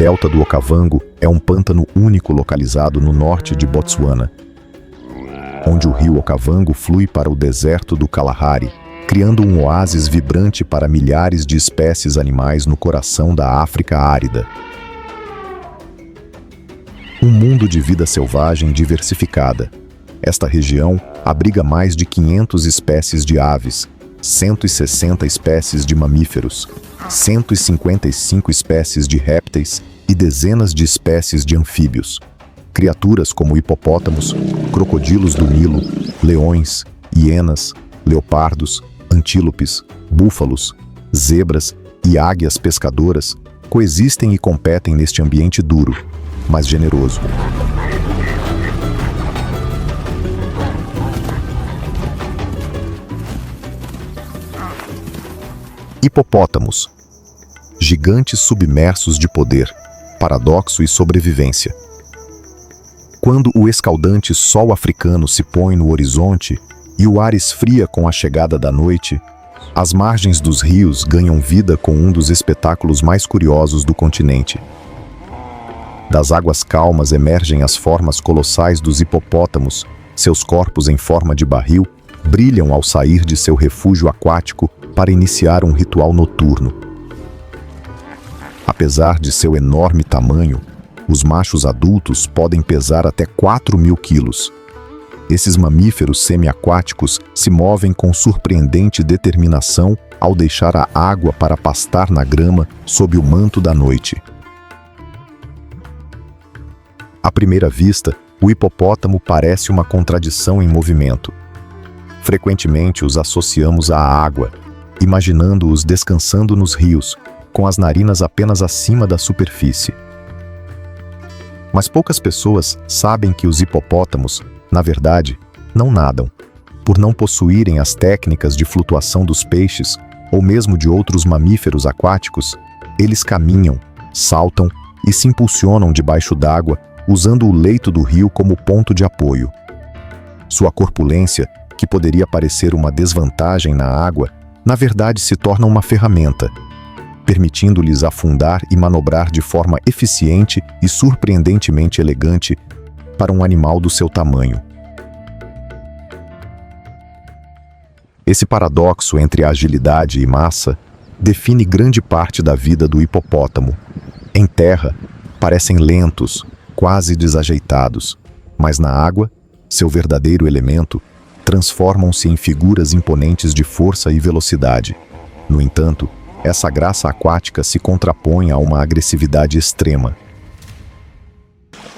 delta do Okavango é um pântano único localizado no norte de Botsuana, onde o rio Okavango flui para o deserto do Kalahari, criando um oásis vibrante para milhares de espécies animais no coração da África árida. Um mundo de vida selvagem diversificada. Esta região abriga mais de 500 espécies de aves, 160 espécies de mamíferos, 155 espécies de répteis e dezenas de espécies de anfíbios. Criaturas como hipopótamos, crocodilos do Nilo, leões, hienas, leopardos, antílopes, búfalos, zebras e águias pescadoras coexistem e competem neste ambiente duro, mas generoso. Hipopótamos, gigantes submersos de poder, paradoxo e sobrevivência. Quando o escaldante sol africano se põe no horizonte e o ar esfria com a chegada da noite, as margens dos rios ganham vida com um dos espetáculos mais curiosos do continente. Das águas calmas emergem as formas colossais dos hipopótamos, seus corpos em forma de barril brilham ao sair de seu refúgio aquático para iniciar um ritual noturno. Apesar de seu enorme tamanho, os machos adultos podem pesar até 4.000 quilos. Esses mamíferos semiaquáticos se movem com surpreendente determinação ao deixar a água para pastar na grama sob o manto da noite. À primeira vista, o hipopótamo parece uma contradição em movimento. Frequentemente os associamos à água, imaginando-os descansando nos rios, com as narinas apenas acima da superfície. Mas poucas pessoas sabem que os hipopótamos, na verdade, não nadam. Por não possuírem as técnicas de flutuação dos peixes ou mesmo de outros mamíferos aquáticos, eles caminham, saltam e se impulsionam debaixo d'água, usando o leito do rio como ponto de apoio. Sua corpulência, que poderia parecer uma desvantagem na água, na verdade se torna uma ferramenta, permitindo-lhes afundar e manobrar de forma eficiente e surpreendentemente elegante para um animal do seu tamanho. Esse paradoxo entre agilidade e massa define grande parte da vida do hipopótamo. Em terra, parecem lentos, quase desajeitados, mas na água, seu verdadeiro elemento, transformam-se em figuras imponentes de força e velocidade. No entanto, essa graça aquática se contrapõe a uma agressividade extrema.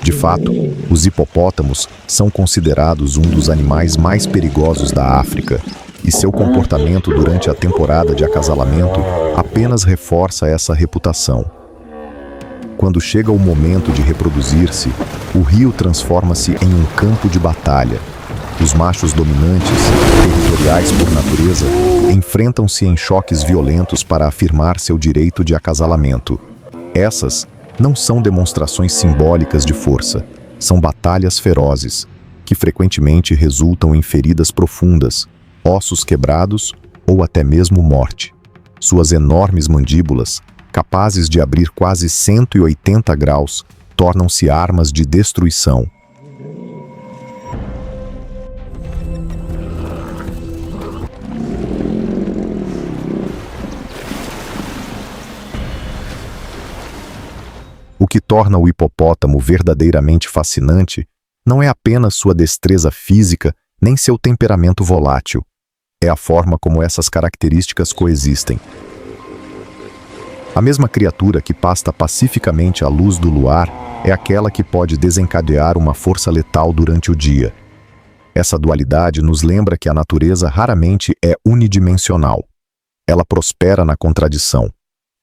De fato, os hipopótamos são considerados um dos animais mais perigosos da África, e seu comportamento durante a temporada de acasalamento apenas reforça essa reputação. Quando chega o momento de reproduzir-se, o rio transforma-se em um campo de batalha. Os machos dominantes, territoriais por natureza, enfrentam-se em choques violentos para afirmar seu direito de acasalamento. Essas não são demonstrações simbólicas de força, são batalhas ferozes, que frequentemente resultam em feridas profundas, ossos quebrados ou até mesmo morte. Suas enormes mandíbulas, capazes de abrir quase 180 graus, tornam-se armas de destruição. O que torna o hipopótamo verdadeiramente fascinante não é apenas sua destreza física nem seu temperamento volátil. É a forma como essas características coexistem. A mesma criatura que pasta pacificamente à luz do luar é aquela que pode desencadear uma força letal durante o dia. Essa dualidade nos lembra que a natureza raramente é unidimensional. Ela prospera na contradição.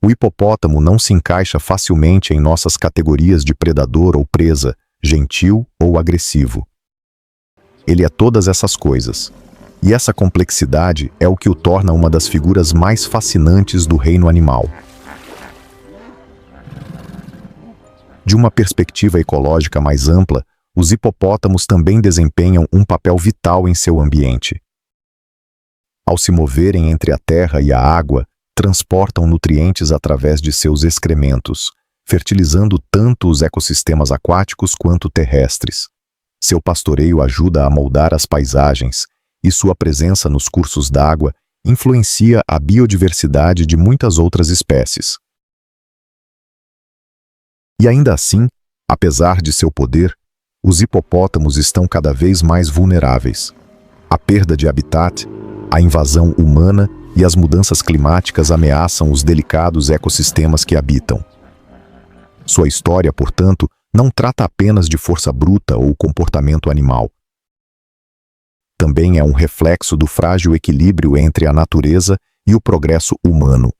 O hipopótamo não se encaixa facilmente em nossas categorias de predador ou presa, gentil ou agressivo. Ele é todas essas coisas. E essa complexidade é o que o torna uma das figuras mais fascinantes do reino animal. De uma perspectiva ecológica mais ampla, os hipopótamos também desempenham um papel vital em seu ambiente. Ao se moverem entre a terra e a água, transportam nutrientes através de seus excrementos, fertilizando tanto os ecossistemas aquáticos quanto terrestres. Seu pastoreio ajuda a moldar as paisagens, e sua presença nos cursos d'água influencia a biodiversidade de muitas outras espécies. E ainda assim, apesar de seu poder, os hipopótamos estão cada vez mais vulneráveis. A perda de habitat, a invasão humana e as mudanças climáticas ameaçam os delicados ecossistemas que habitam. Sua história, portanto, não trata apenas de força bruta ou comportamento animal. Também é um reflexo do frágil equilíbrio entre a natureza e o progresso humano.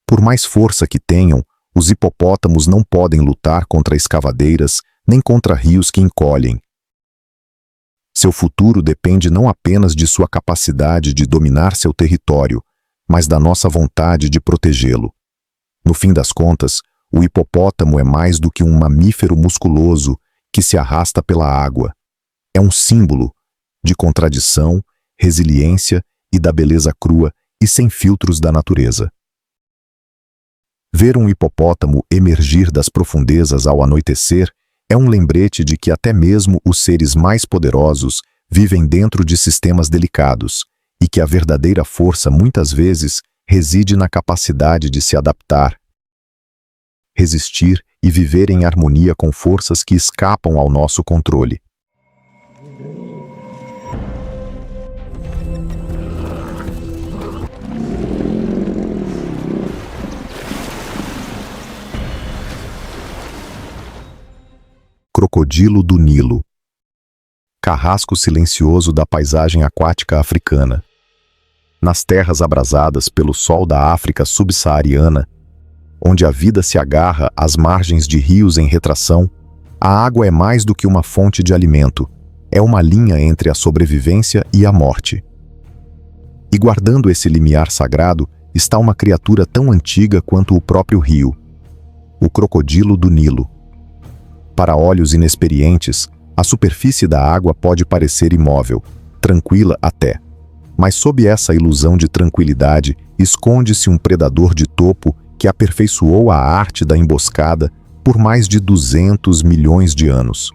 Por mais força que tenham, os hipopótamos não podem lutar contra escavadeiras nem contra rios que encolhem. Seu futuro depende não apenas de sua capacidade de dominar seu território, mas da nossa vontade de protegê-lo. No fim das contas, o hipopótamo é mais do que um mamífero musculoso que se arrasta pela água. É um símbolo de contradição, resiliência e da beleza crua e sem filtros da natureza. Ver um hipopótamo emergir das profundezas ao anoitecer é um lembrete de que até mesmo os seres mais poderosos vivem dentro de sistemas delicados e que a verdadeira força muitas vezes reside na capacidade de se adaptar, resistir e viver em harmonia com forças que escapam ao nosso controle. Crocodilo do Nilo. Carrasco silencioso da paisagem aquática africana. Nas terras abrasadas pelo sol da África subsaariana, onde a vida se agarra às margens de rios em retração, a água é mais do que uma fonte de alimento, é uma linha entre a sobrevivência e a morte. E guardando esse limiar sagrado está uma criatura tão antiga quanto o próprio rio, o crocodilo do Nilo. Para olhos inexperientes, a superfície da água pode parecer imóvel, tranquila até. Mas sob essa ilusão de tranquilidade, esconde-se um predador de topo que aperfeiçoou a arte da emboscada por mais de 200 milhões de anos.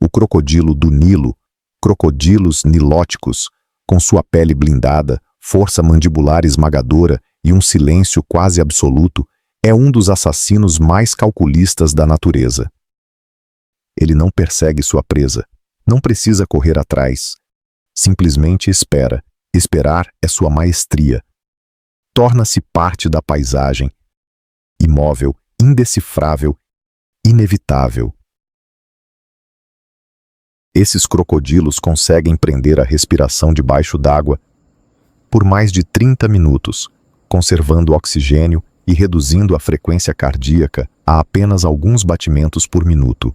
O crocodilo do Nilo, Crocodilus nilóticus, com sua pele blindada, força mandibular esmagadora e um silêncio quase absoluto, é um dos assassinos mais calculistas da natureza. Ele não persegue sua presa, não precisa correr atrás. Simplesmente espera. Esperar é sua maestria. Torna-se parte da paisagem, imóvel, indecifrável, inevitável. Esses crocodilos conseguem prender a respiração debaixo d'água por mais de 30 minutos, conservando oxigênio e reduzindo a frequência cardíaca a apenas alguns batimentos por minuto.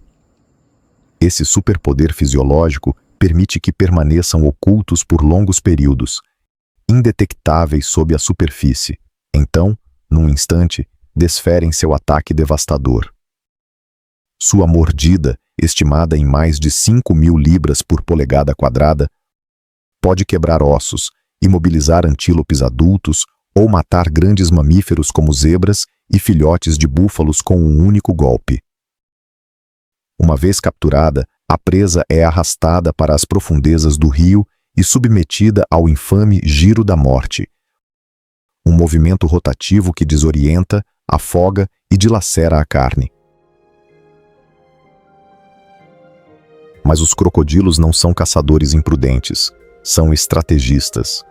Esse superpoder fisiológico permite que permaneçam ocultos por longos períodos, indetectáveis sob a superfície. Então, num instante, desferem seu ataque devastador. Sua mordida, estimada em mais de 5.000 libras por polegada quadrada, pode quebrar ossos, imobilizar antílopes adultos ou matar grandes mamíferos como zebras e filhotes de búfalos com um único golpe. Uma vez capturada, a presa é arrastada para as profundezas do rio e submetida ao infame giro da morte, um movimento rotativo que desorienta, afoga e dilacera a carne. Mas os crocodilos não são caçadores imprudentes, são estrategistas.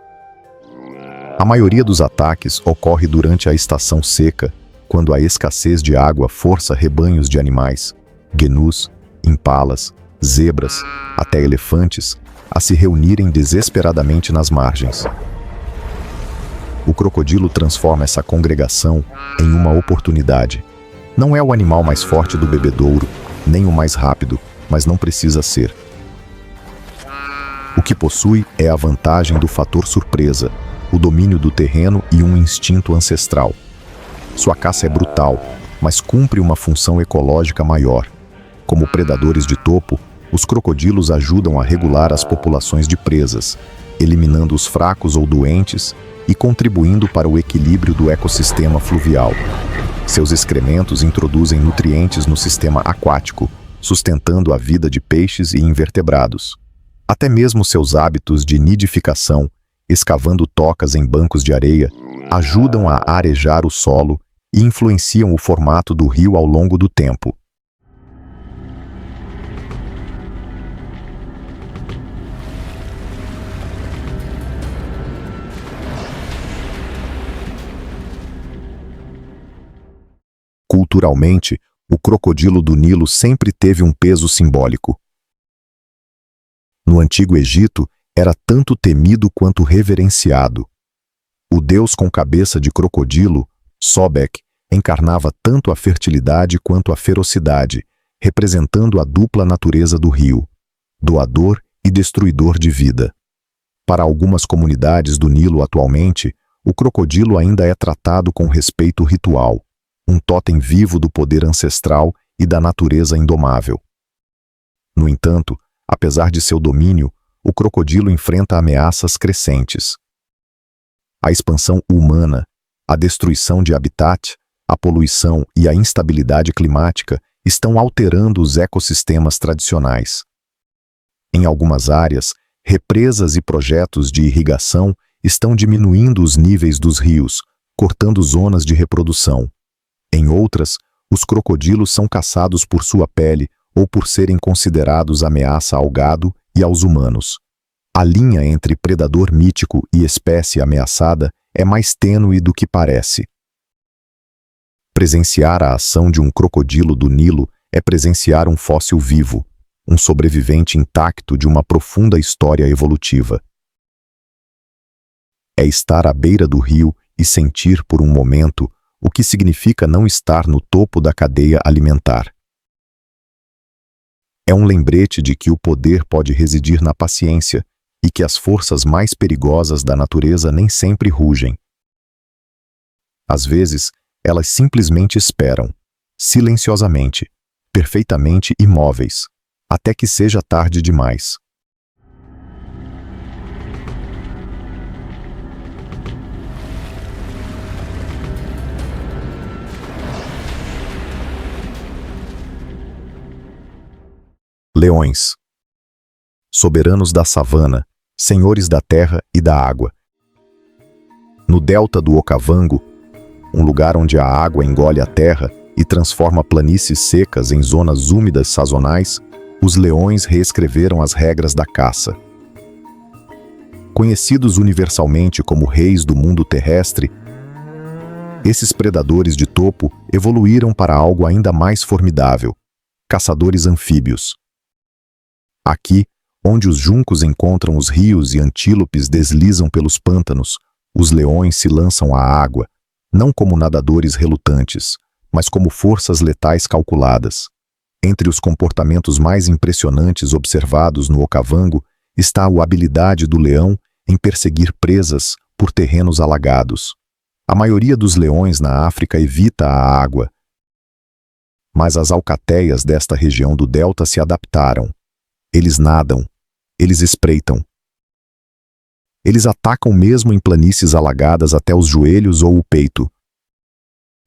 A maioria dos ataques ocorre durante a estação seca, quando a escassez de água força rebanhos de animais, gnus, impalas, zebras, até elefantes, a se reunirem desesperadamente nas margens. O crocodilo transforma essa congregação em uma oportunidade. Não é o animal mais forte do bebedouro, nem o mais rápido, mas não precisa ser. O que possui é a vantagem do fator surpresa, o domínio do terreno e um instinto ancestral. Sua caça é brutal, mas cumpre uma função ecológica maior. Como predadores de topo, os crocodilos ajudam a regular as populações de presas, eliminando os fracos ou doentes e contribuindo para o equilíbrio do ecossistema fluvial. Seus excrementos introduzem nutrientes no sistema aquático, sustentando a vida de peixes e invertebrados. Até mesmo seus hábitos de nidificação, escavando tocas em bancos de areia, ajudam a arejar o solo e influenciam o formato do rio ao longo do tempo. Culturalmente, o crocodilo do Nilo sempre teve um peso simbólico. No Antigo Egito, era tanto temido quanto reverenciado. O deus com cabeça de crocodilo, Sobek, encarnava tanto a fertilidade quanto a ferocidade, representando a dupla natureza do rio, doador e destruidor de vida. Para algumas comunidades do Nilo atualmente, o crocodilo ainda é tratado com respeito ritual, um totem vivo do poder ancestral e da natureza indomável. No entanto, apesar de seu domínio, o crocodilo enfrenta ameaças crescentes. A expansão humana, a destruição de habitat, a poluição e a instabilidade climática estão alterando os ecossistemas tradicionais. Em algumas áreas, represas e projetos de irrigação estão diminuindo os níveis dos rios, cortando zonas de reprodução. Em outras, os crocodilos são caçados por sua pele ou por serem considerados ameaça ao gado e aos humanos. A linha entre predador mítico e espécie ameaçada é mais tênue do que parece. Presenciar a ação de um crocodilo do Nilo é presenciar um fóssil vivo, um sobrevivente intacto de uma profunda história evolutiva. É estar à beira do rio e sentir por um momento o que significa não estar no topo da cadeia alimentar. É um lembrete de que o poder pode residir na paciência e que as forças mais perigosas da natureza nem sempre rugem. Às vezes, elas simplesmente esperam, silenciosamente, perfeitamente imóveis, até que seja tarde demais. Leões. Soberanos da savana, senhores da terra e da água. No delta do Okavango, um lugar onde a água engole a terra e transforma planícies secas em zonas úmidas sazonais, os leões reescreveram as regras da caça. Conhecidos universalmente como reis do mundo terrestre, esses predadores de topo evoluíram para algo ainda mais formidável: caçadores anfíbios. Aqui, onde os juncos encontram os rios e antílopes deslizam pelos pântanos, os leões se lançam à água, não como nadadores relutantes, mas como forças letais calculadas. Entre os comportamentos mais impressionantes observados no Okavango está a habilidade do leão em perseguir presas por terrenos alagados. A maioria dos leões na África evita a água, mas as alcateias desta região do delta se adaptaram. Eles nadam, eles espreitam. Eles atacam mesmo em planícies alagadas até os joelhos ou o peito.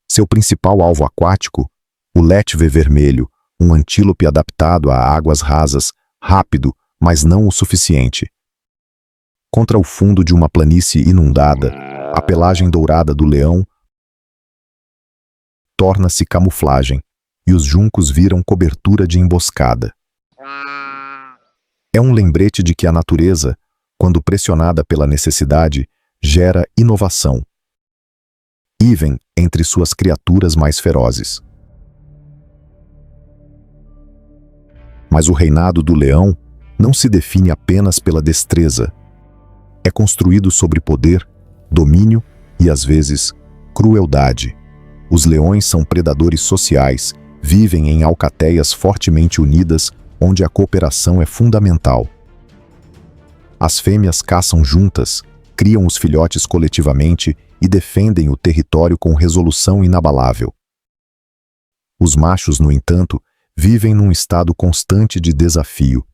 Seu principal alvo aquático, o létve vermelho, um antílope adaptado a águas rasas, rápido, mas não o suficiente. Contra o fundo de uma planície inundada, a pelagem dourada do leão torna-se camuflagem, e os juncos viram cobertura de emboscada. É um lembrete de que a natureza, quando pressionada pela necessidade, gera inovação, even entre suas criaturas mais ferozes. Mas o reinado do leão não se define apenas pela destreza. É construído sobre poder, domínio e, às vezes, crueldade. Os leões são predadores sociais, vivem em alcateias fortemente unidas, onde a cooperação é fundamental. As fêmeas caçam juntas, criam os filhotes coletivamente e defendem o território com resolução inabalável. Os machos, no entanto, vivem num estado constante de desafio.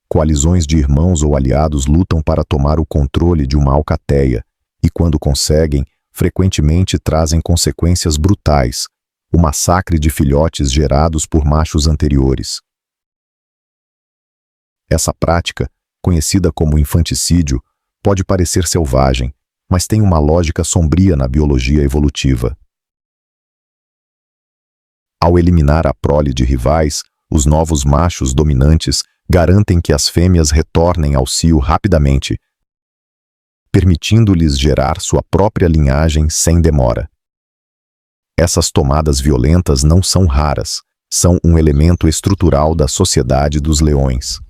Coalizões de irmãos ou aliados lutam para tomar o controle de uma alcateia e, quando conseguem, frequentemente trazem consequências brutais, o massacre de filhotes gerados por machos anteriores. Essa prática, conhecida como infanticídio, pode parecer selvagem, mas tem uma lógica sombria na biologia evolutiva. Ao eliminar a prole de rivais, os novos machos dominantes garantem que as fêmeas retornem ao cio rapidamente, permitindo-lhes gerar sua própria linhagem sem demora. Essas tomadas violentas não são raras, são um elemento estrutural da sociedade dos leões.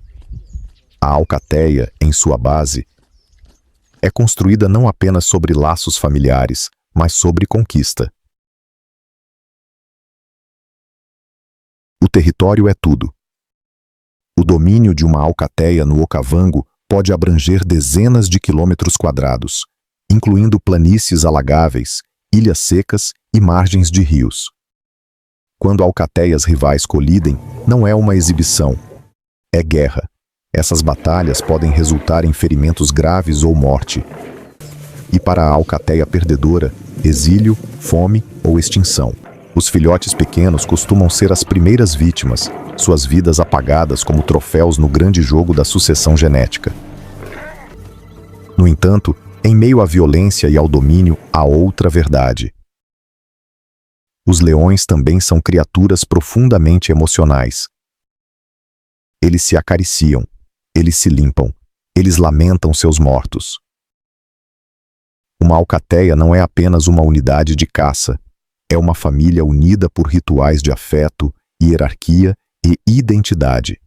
A alcateia, em sua base, é construída não apenas sobre laços familiares, mas sobre conquista. O território é tudo. O domínio de uma alcateia no Okavango pode abranger dezenas de quilômetros quadrados, incluindo planícies alagáveis, ilhas secas e margens de rios. Quando alcateias rivais colidem, não é uma exibição, é guerra. Essas batalhas podem resultar em ferimentos graves ou morte. E para a alcateia perdedora, exílio, fome ou extinção. Os filhotes pequenos costumam ser as primeiras vítimas, suas vidas apagadas como troféus no grande jogo da sucessão genética. No entanto, em meio à violência e ao domínio, há outra verdade. Os leões também são criaturas profundamente emocionais. Eles se acariciam, eles se limpam, eles lamentam seus mortos. Uma alcateia não é apenas uma unidade de caça, é uma família unida por rituais de afeto, hierarquia e identidade.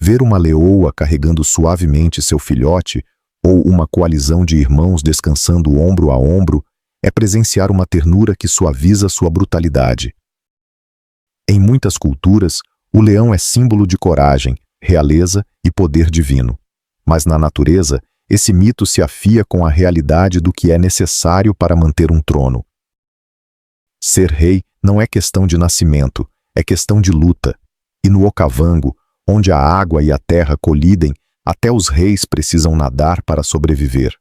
Ver uma leoa carregando suavemente seu filhote ou uma coalizão de irmãos descansando ombro a ombro é presenciar uma ternura que suaviza sua brutalidade. Em muitas culturas, o leão é símbolo de coragem, realeza e poder divino. Mas na natureza, esse mito se afia com a realidade do que é necessário para manter um trono. Ser rei não é questão de nascimento, é questão de luta. E no Okavango, onde a água e a terra colidem, até os reis precisam nadar para sobreviver.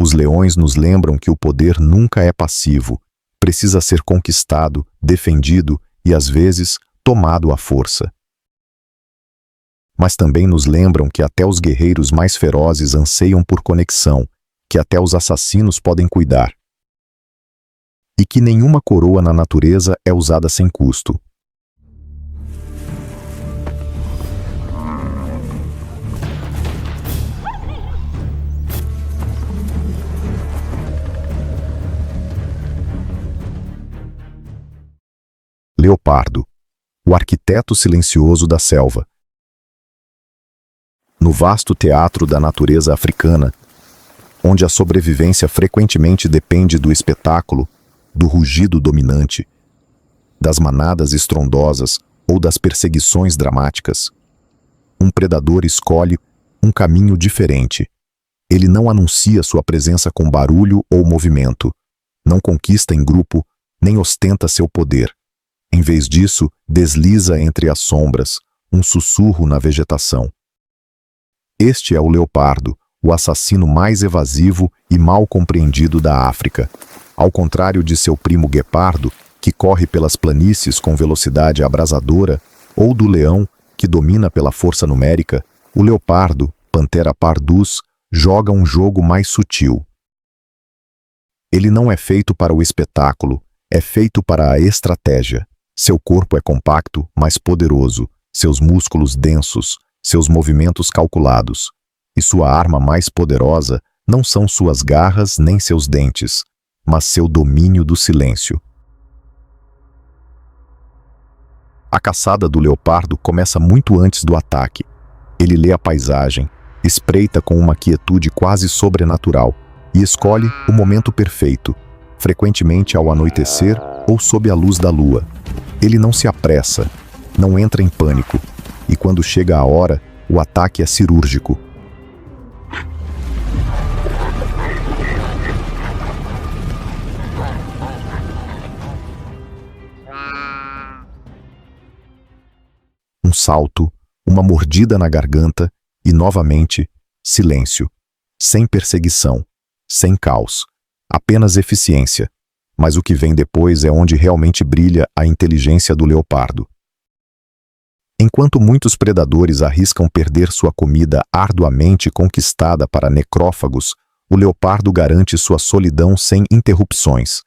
Os leões nos lembram que o poder nunca é passivo, precisa ser conquistado, defendido e, às vezes, tomado à força. Mas também nos lembram que até os guerreiros mais ferozes anseiam por conexão, que até os assassinos podem cuidar. E que nenhuma coroa na natureza é usada sem custo. Leopardo, o arquiteto silencioso da selva. No vasto teatro da natureza africana, onde a sobrevivência frequentemente depende do espetáculo, do rugido dominante, das manadas estrondosas ou das perseguições dramáticas, um predador escolhe um caminho diferente. Ele não anuncia sua presença com barulho ou movimento, não conquista em grupo, nem ostenta seu poder. Em vez disso, desliza entre as sombras, um sussurro na vegetação. Este é o leopardo, o assassino mais evasivo e mal compreendido da África. Ao contrário de seu primo guepardo, que corre pelas planícies com velocidade abrasadora, ou do leão, que domina pela força numérica, o leopardo, Panthera pardus, joga um jogo mais sutil. Ele não é feito para o espetáculo, é feito para a estratégia. Seu corpo é compacto, mas poderoso, seus músculos densos, seus movimentos calculados. E sua arma mais poderosa não são suas garras nem seus dentes, mas seu domínio do silêncio. A caçada do leopardo começa muito antes do ataque. Ele lê a paisagem, espreita com uma quietude quase sobrenatural e escolhe o momento perfeito, frequentemente ao anoitecer ou sob a luz da lua. Ele não se apressa, não entra em pânico, e quando chega a hora, o ataque é cirúrgico. Um salto, uma mordida na garganta e, novamente, silêncio. Sem perseguição, sem caos, apenas eficiência. Mas o que vem depois é onde realmente brilha a inteligência do leopardo. Enquanto muitos predadores arriscam perder sua comida arduamente conquistada para necrófagos, o leopardo garante sua solidão sem interrupções.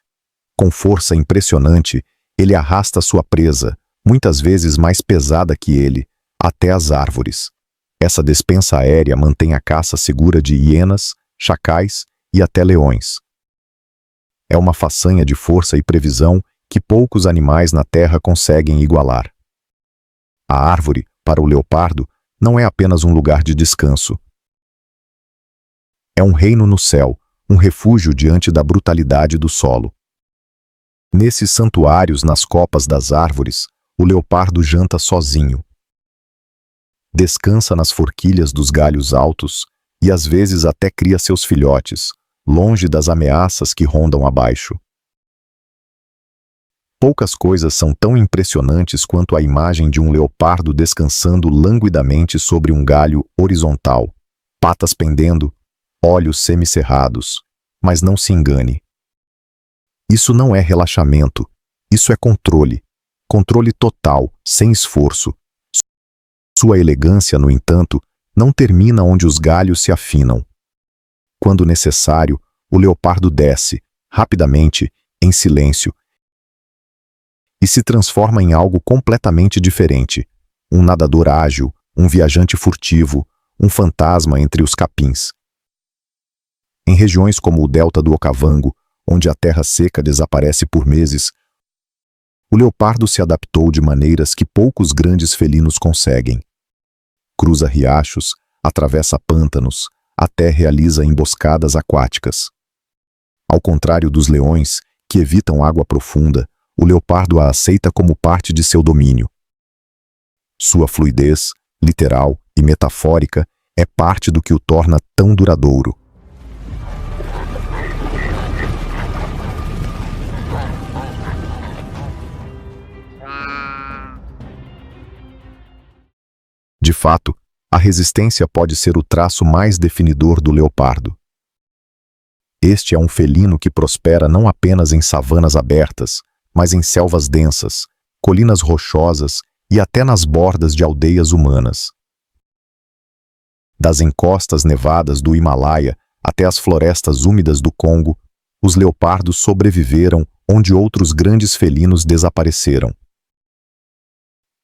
Com força impressionante, ele arrasta sua presa, muitas vezes mais pesada que ele, até as árvores. Essa despensa aérea mantém a caça segura de hienas, chacais e até leões. É uma façanha de força e previsão que poucos animais na Terra conseguem igualar. A árvore, para o leopardo, não é apenas um lugar de descanso. É um reino no céu, um refúgio diante da brutalidade do solo. Nesses santuários nas copas das árvores, o leopardo janta sozinho. Descansa nas forquilhas dos galhos altos e às vezes até cria seus filhotes, longe das ameaças que rondam abaixo. Poucas coisas são tão impressionantes quanto a imagem de um leopardo descansando languidamente sobre um galho horizontal, patas pendendo, olhos semicerrados. Mas não se engane. Isso não é relaxamento, isso é controle. Controle total, sem esforço. Sua elegância, no entanto, não termina onde os galhos se afinam. Quando necessário, o leopardo desce, rapidamente, em silêncio, e se transforma em algo completamente diferente. Um nadador ágil, um viajante furtivo, um fantasma entre os capins. Em regiões como o delta do Okavango, onde a terra seca desaparece por meses, o leopardo se adaptou de maneiras que poucos grandes felinos conseguem. Cruza riachos, atravessa pântanos, até realiza emboscadas aquáticas. Ao contrário dos leões, que evitam água profunda, o leopardo a aceita como parte de seu domínio. Sua fluidez, literal e metafórica, é parte do que o torna tão duradouro. De fato, a resistência pode ser o traço mais definidor do leopardo. Este é um felino que prospera não apenas em savanas abertas, mas em selvas densas, colinas rochosas e até nas bordas de aldeias humanas. Das encostas nevadas do Himalaia até as florestas úmidas do Congo, os leopardos sobreviveram onde outros grandes felinos desapareceram.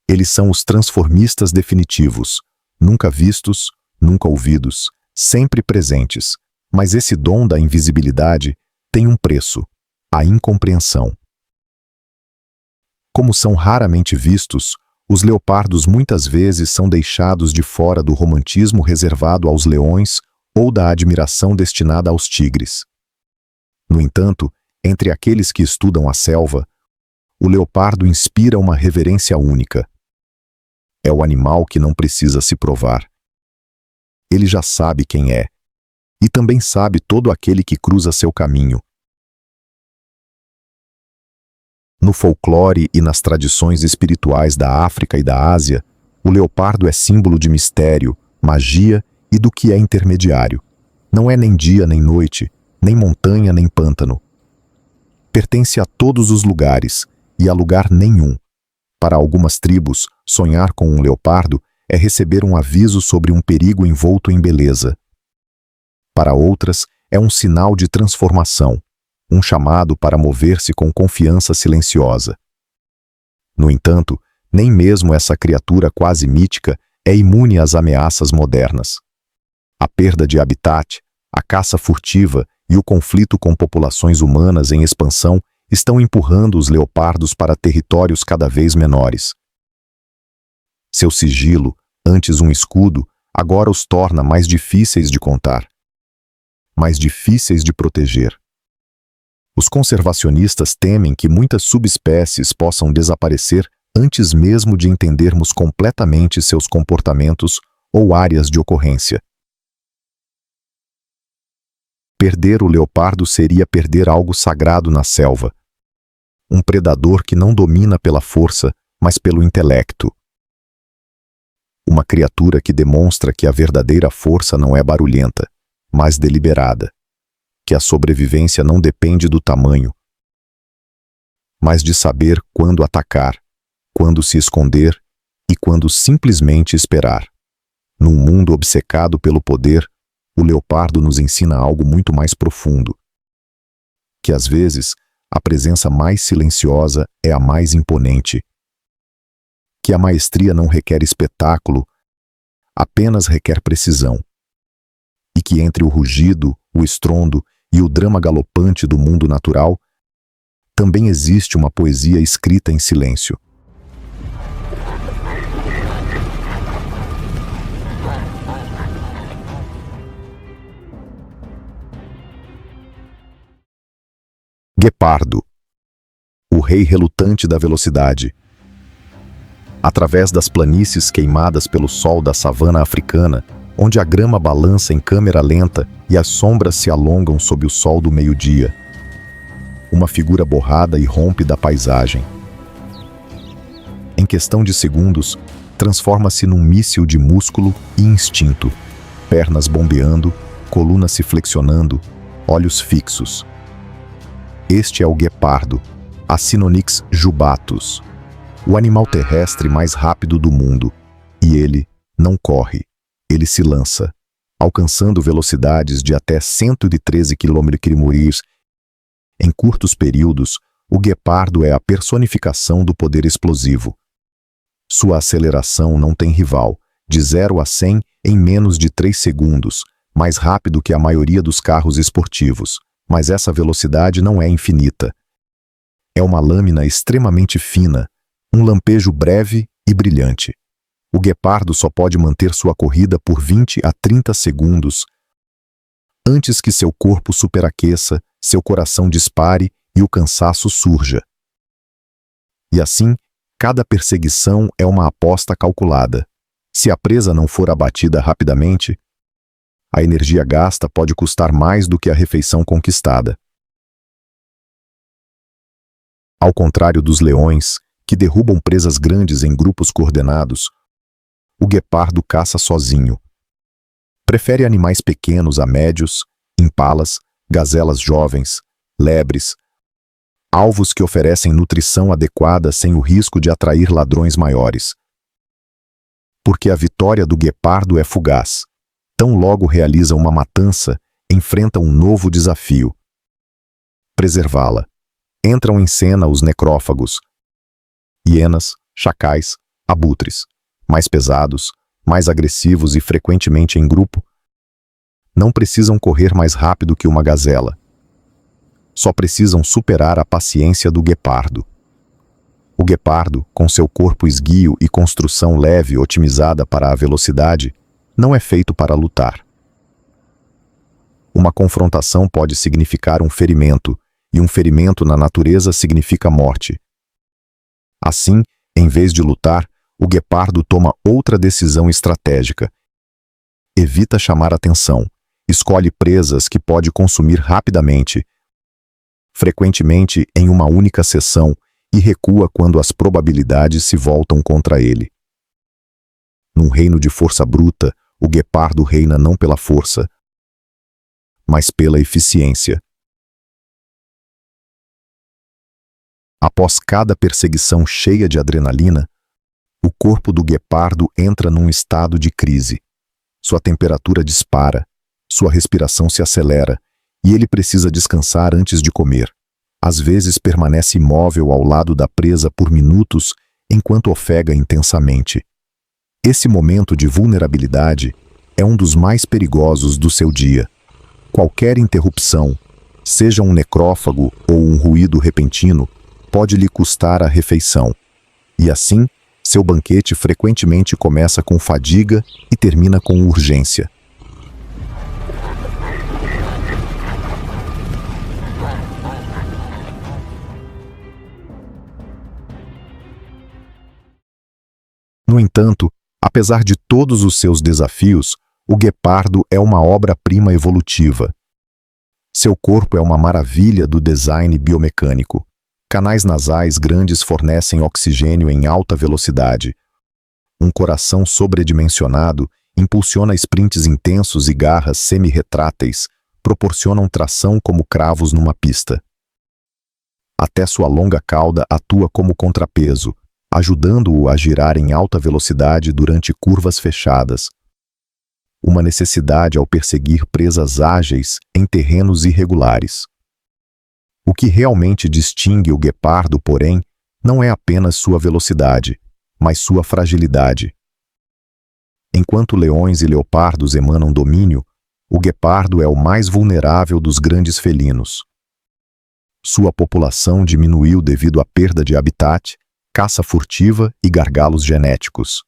Eles são os transformistas definitivos, nunca vistos, nunca ouvidos, sempre presentes, mas esse dom da invisibilidade tem um preço: a incompreensão. Como são raramente vistos, os leopardos muitas vezes são deixados de fora do romantismo reservado aos leões ou da admiração destinada aos tigres. No entanto, entre aqueles que estudam a selva, o leopardo inspira uma reverência única. É o animal que não precisa se provar. Ele já sabe quem é, e também sabe todo aquele que cruza seu caminho. No folclore e nas tradições espirituais da África e da Ásia, o leopardo é símbolo de mistério, magia e do que é intermediário. Não é nem dia nem noite, nem montanha nem pântano. Pertence a todos os lugares e a lugar nenhum. Para algumas tribos, sonhar com um leopardo é receber um aviso sobre um perigo envolto em beleza. Para outras, é um sinal de transformação, um chamado para mover-se com confiança silenciosa. No entanto, nem mesmo essa criatura quase mítica é imune às ameaças modernas. A perda de habitat, a caça furtiva e o conflito com populações humanas em expansão estão empurrando os leopardos para territórios cada vez menores. Seu sigilo, antes um escudo, agora os torna mais difíceis de contar, mais difíceis de proteger. Os conservacionistas temem que muitas subespécies possam desaparecer antes mesmo de entendermos completamente seus comportamentos ou áreas de ocorrência. Perder o leopardo seria perder algo sagrado na selva. Um predador que não domina pela força, mas pelo intelecto. Uma criatura que demonstra que a verdadeira força não é barulhenta, mas deliberada. que a sobrevivência não depende do tamanho, mas de saber quando atacar, quando se esconder e quando simplesmente esperar. Num mundo obcecado pelo poder, o leopardo nos ensina algo muito mais profundo. Que às vezes, a presença mais silenciosa é a mais imponente. Que a maestria não requer espetáculo, apenas requer precisão. E que entre o rugido, o estrondo e o drama galopante do mundo natural, também existe uma poesia escrita em silêncio. Guepardo, o rei relutante da velocidade. Através das planícies queimadas pelo sol da savana africana, onde a grama balança em câmera lenta e as sombras se alongam sob o sol do meio-dia, uma figura borrada irrompe da paisagem. Em questão de segundos, transforma-se num míssil de músculo e instinto, pernas bombeando, coluna se flexionando, olhos fixos. Este é o guepardo, a Cinonyx jubatus, o animal terrestre mais rápido do mundo. E ele não corre, ele se lança, alcançando velocidades de até 113 km/h. Em curtos períodos, o guepardo é a personificação do poder explosivo. Sua aceleração não tem rival, de 0 a 100 em menos de 3 segundos, mais rápido que a maioria dos carros esportivos. Mas essa velocidade não é infinita. É uma lâmina extremamente fina, um lampejo breve e brilhante. O guepardo só pode manter sua corrida por 20 a 30 segundos antes que seu corpo superaqueça, seu coração dispare e o cansaço surja. E assim, cada perseguição é uma aposta calculada. Se a presa não for abatida rapidamente, a energia gasta pode custar mais do que a refeição conquistada. Ao contrário dos leões, que derrubam presas grandes em grupos coordenados, o guepardo caça sozinho. Prefere animais pequenos a médios, impalas, gazelas jovens, lebres, alvos que oferecem nutrição adequada sem o risco de atrair ladrões maiores. Porque a vitória do guepardo é fugaz. Tão logo realiza uma matança, enfrenta um novo desafio: preservá-la. Entram em cena os necrófagos, hienas, chacais, abutres, mais pesados, mais agressivos e frequentemente em grupo. Não precisam correr mais rápido que uma gazela. Só precisam superar a paciência do guepardo. O guepardo, com seu corpo esguio e construção leve otimizada para a velocidade, não é feito para lutar. Uma confrontação pode significar um ferimento, e um ferimento na natureza significa morte. Assim, em vez de lutar, o guepardo toma outra decisão estratégica. Evita chamar atenção, escolhe presas que pode consumir rapidamente, frequentemente em uma única sessão, e recua quando as probabilidades se voltam contra ele. Num reino de força bruta, o guepardo reina não pela força, mas pela eficiência. Após cada perseguição cheia de adrenalina, o corpo do guepardo entra num estado de crise. Sua temperatura dispara, sua respiração se acelera, e ele precisa descansar antes de comer. Às vezes permanece imóvel ao lado da presa por minutos enquanto ofega intensamente. Esse momento de vulnerabilidade é um dos mais perigosos do seu dia. Qualquer interrupção, seja um necrófago ou um ruído repentino, pode lhe custar a refeição. E assim, seu banquete frequentemente começa com fadiga e termina com urgência. No entanto, apesar de todos os seus desafios, o guepardo é uma obra-prima evolutiva. Seu corpo é uma maravilha do design biomecânico. Canais nasais grandes fornecem oxigênio em alta velocidade. Um coração sobredimensionado impulsiona sprints intensos e garras semi-retráteis, proporcionam tração como cravos numa pista. Até sua longa cauda atua como contrapeso, ajudando-o a girar em alta velocidade durante curvas fechadas. Uma necessidade ao perseguir presas ágeis em terrenos irregulares. O que realmente distingue o guepardo, porém, não é apenas sua velocidade, mas sua fragilidade. Enquanto leões e leopardos emanam domínio, o guepardo é o mais vulnerável dos grandes felinos. Sua população diminuiu devido à perda de habitat, caça furtiva e gargalos genéticos.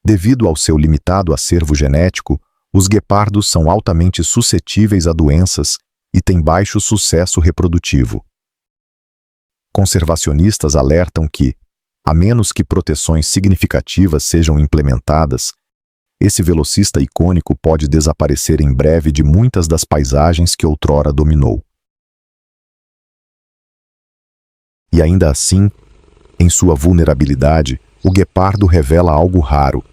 Devido ao seu limitado acervo genético, os guepardos são altamente suscetíveis a doenças e têm baixo sucesso reprodutivo. Conservacionistas alertam que, a menos que proteções significativas sejam implementadas, esse velocista icônico pode desaparecer em breve de muitas das paisagens que outrora dominou. E ainda assim, em sua vulnerabilidade, o guepardo revela algo raro.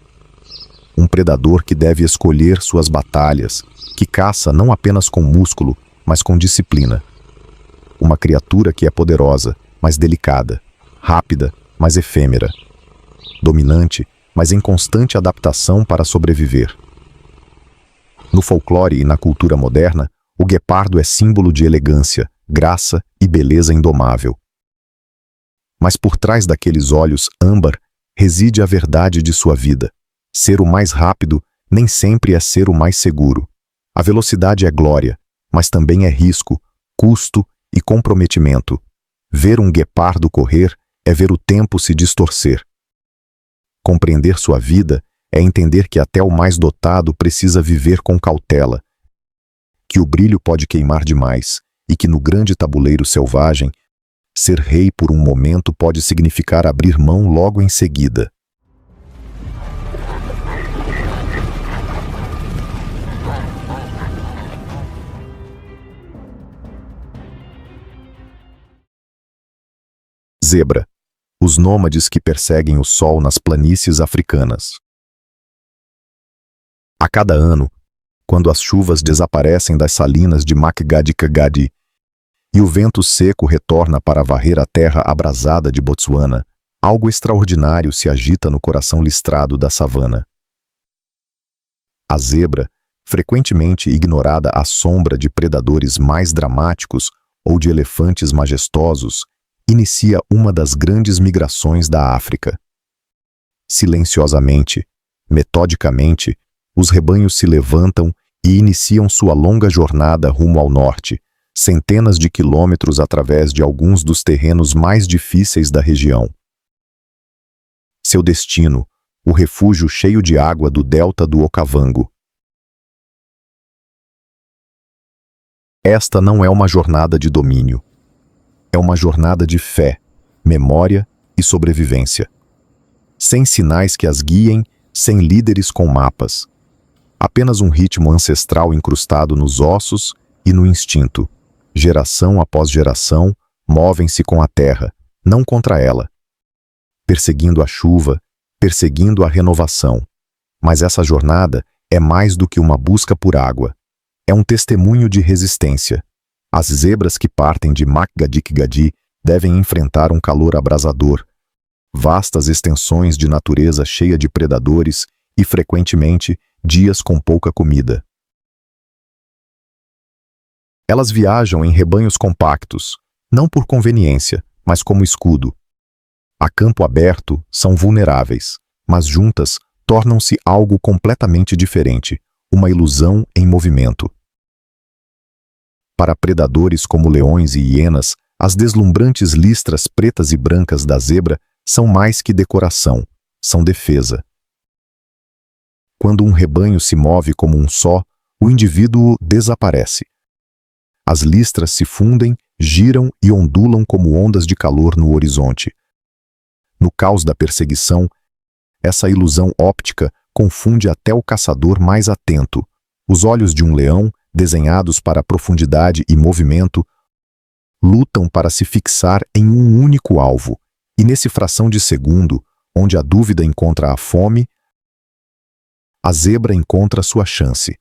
Um predador que deve escolher suas batalhas, que caça não apenas com músculo, mas com disciplina. Uma criatura que é poderosa, mas delicada, rápida, mas efêmera. Dominante, mas em constante adaptação para sobreviver. No folclore e na cultura moderna, o guepardo é símbolo de elegância, graça e beleza indomável. Mas por trás daqueles olhos âmbar reside a verdade de sua vida. Ser o mais rápido nem sempre é ser o mais seguro. A velocidade é glória, mas também é risco, custo e comprometimento. Ver um guepardo correr é ver o tempo se distorcer. Compreender sua vida é entender que até o mais dotado precisa viver com cautela, que o brilho pode queimar demais e que no grande tabuleiro selvagem, ser rei por um momento pode significar abrir mão logo em seguida. Zebra. Os nômades que perseguem o sol nas planícies africanas. A cada ano, quando as chuvas desaparecem das salinas de Makgadikgadi e o vento seco retorna para varrer a terra abrasada de Botsuana, algo extraordinário se agita no coração listrado da savana. A zebra, frequentemente ignorada à sombra de predadores mais dramáticos ou de elefantes majestosos, inicia uma das grandes migrações da África. Silenciosamente, metodicamente, os rebanhos se levantam e iniciam sua longa jornada rumo ao norte, centenas de quilômetros através de alguns dos terrenos mais difíceis da região. Seu destino, o refúgio cheio de água do delta do Okavango. Esta não é uma jornada de domínio. É uma jornada de fé, memória e sobrevivência. Sem sinais que as guiem, sem líderes com mapas. Apenas um ritmo ancestral incrustado nos ossos e no instinto. Geração após geração, movem-se com a terra, não contra ela. Perseguindo a chuva, perseguindo a renovação. Mas essa jornada é mais do que uma busca por água. É um testemunho de resistência. As zebras que partem de Makgadikgadi devem enfrentar um calor abrasador, vastas extensões de natureza cheia de predadores e, frequentemente, dias com pouca comida. Elas viajam em rebanhos compactos, não por conveniência, mas como escudo. A campo aberto, são vulneráveis, mas juntas tornam-se algo completamente diferente, uma ilusão em movimento. Para predadores como leões e hienas, as deslumbrantes listras pretas e brancas da zebra são mais que decoração, são defesa. Quando um rebanho se move como um só, o indivíduo desaparece. As listras se fundem, giram e ondulam como ondas de calor no horizonte. No caos da perseguição, essa ilusão óptica confunde até o caçador mais atento. Os olhos de um leão, desenhados para profundidade e movimento, lutam para se fixar em um único alvo, e nesse fração de segundo, onde a dúvida encontra a fome, a zebra encontra sua chance.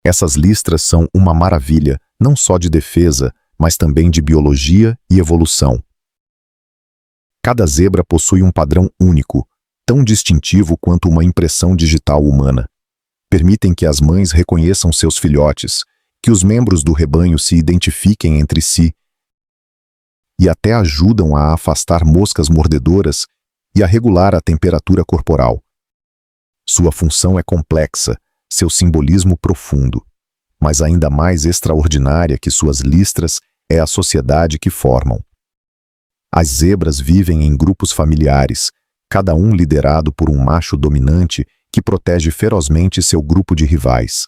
Essas listras são uma maravilha, não só de defesa, mas também de biologia e evolução. Cada zebra possui um padrão único, tão distintivo quanto uma impressão digital humana. Permitem que as mães reconheçam seus filhotes, que os membros do rebanho se identifiquem entre si e até ajudam a afastar moscas mordedoras e a regular a temperatura corporal. Sua função é complexa, seu simbolismo profundo, mas ainda mais extraordinária que suas listras é a sociedade que formam. As zebras vivem em grupos familiares, cada um liderado por um macho dominante que protege ferozmente seu grupo de rivais.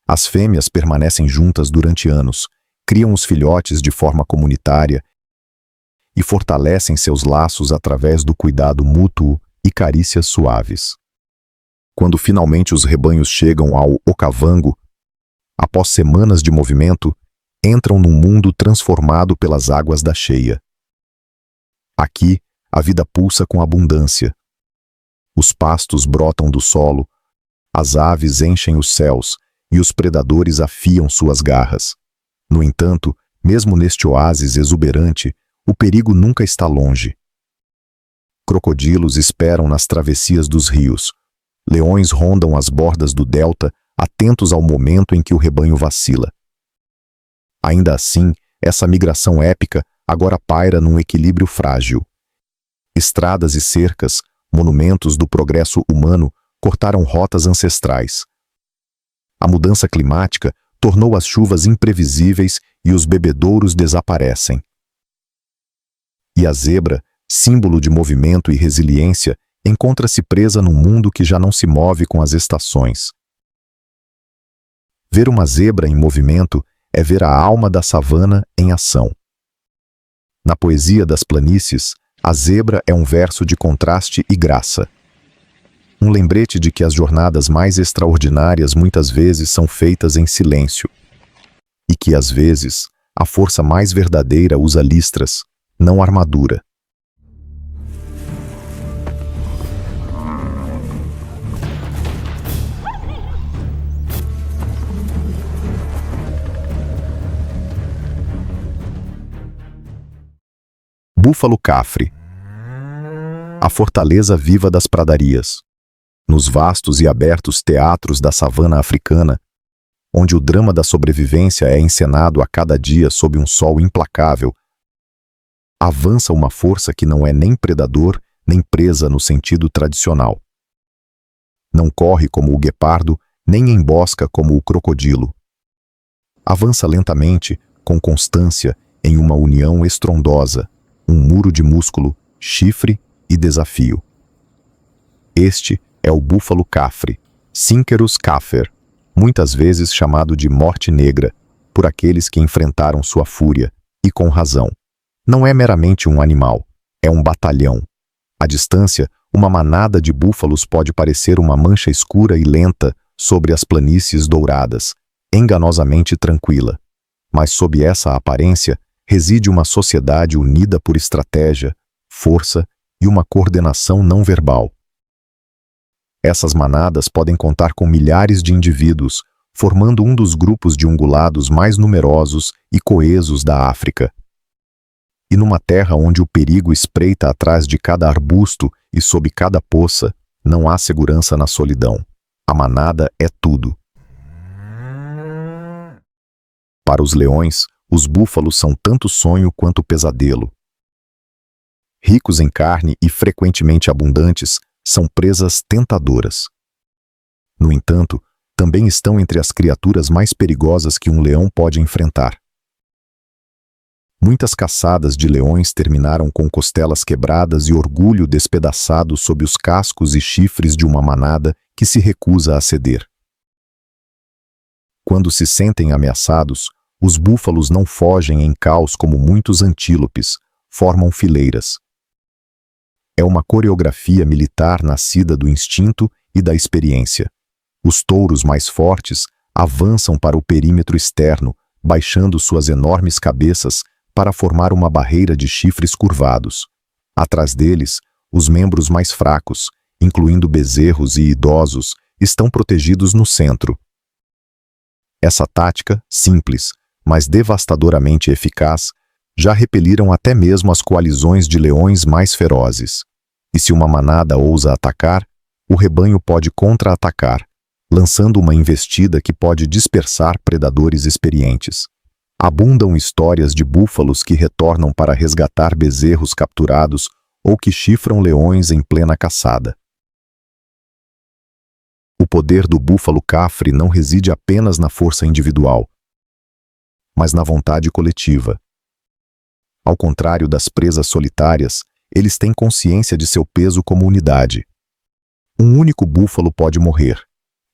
As fêmeas permanecem juntas durante anos, criam os filhotes de forma comunitária e fortalecem seus laços através do cuidado mútuo e carícias suaves. Quando finalmente os rebanhos chegam ao Okavango, após semanas de movimento, entram num mundo transformado pelas águas da cheia. Aqui, a vida pulsa com abundância. Os pastos brotam do solo, as aves enchem os céus e os predadores afiam suas garras. No entanto, mesmo neste oásis exuberante, o perigo nunca está longe. Crocodilos esperam nas travessias dos rios. Leões rondam as bordas do delta, atentos ao momento em que o rebanho vacila. Ainda assim, essa migração épica agora paira num equilíbrio frágil. Estradas e cercas, monumentos do progresso humano, cortaram rotas ancestrais. A mudança climática tornou as chuvas imprevisíveis e os bebedouros desaparecem. E a zebra, símbolo de movimento e resiliência, encontra-se presa num mundo que já não se move com as estações. Ver uma zebra em movimento é ver a alma da savana em ação. Na poesia das planícies, a zebra é um verso de contraste e graça. Um lembrete de que as jornadas mais extraordinárias muitas vezes são feitas em silêncio. E que, às vezes, a força mais verdadeira usa listras, não armadura. Búfalo Cafre. A fortaleza viva das pradarias. Nos vastos e abertos teatros da savana africana, onde o drama da sobrevivência é encenado a cada dia sob um sol implacável, avança uma força que não é nem predador, nem presa no sentido tradicional. Não corre como o guepardo, nem embosca como o crocodilo. Avança lentamente, com constância, em uma união estrondosa, um muro de músculo, chifre e desafio. Este é o búfalo cafre, Syncerus cafer, muitas vezes chamado de morte negra, por aqueles que enfrentaram sua fúria, e com razão. Não é meramente um animal, é um batalhão. À distância, uma manada de búfalos pode parecer uma mancha escura e lenta sobre as planícies douradas, enganosamente tranquila. Mas sob essa aparência, reside uma sociedade unida por estratégia, força e uma coordenação não verbal. Essas manadas podem contar com milhares de indivíduos, formando um dos grupos de ungulados mais numerosos e coesos da África. E numa terra onde o perigo espreita atrás de cada arbusto e sob cada poça, não há segurança na solidão. A manada é tudo. Para os leões, os búfalos são tanto sonho quanto pesadelo. Ricos em carne e frequentemente abundantes, são presas tentadoras. No entanto, também estão entre as criaturas mais perigosas que um leão pode enfrentar. Muitas caçadas de leões terminaram com costelas quebradas e orgulho despedaçado sob os cascos e chifres de uma manada que se recusa a ceder. Quando se sentem ameaçados, os búfalos não fogem em caos como muitos antílopes, formam fileiras. É uma coreografia militar nascida do instinto e da experiência. Os touros mais fortes avançam para o perímetro externo, baixando suas enormes cabeças para formar uma barreira de chifres curvados. Atrás deles, os membros mais fracos, incluindo bezerros e idosos, estão protegidos no centro. Essa tática, simples, mas devastadoramente eficaz, já repeliram até mesmo as coalizões de leões mais ferozes. E se uma manada ousa atacar, o rebanho pode contra-atacar, lançando uma investida que pode dispersar predadores experientes. Abundam histórias de búfalos que retornam para resgatar bezerros capturados ou que chifram leões em plena caçada. O poder do búfalo cafre não reside apenas na força individual, mas na vontade coletiva. Ao contrário das presas solitárias, eles têm consciência de seu peso como unidade. Um único búfalo pode morrer,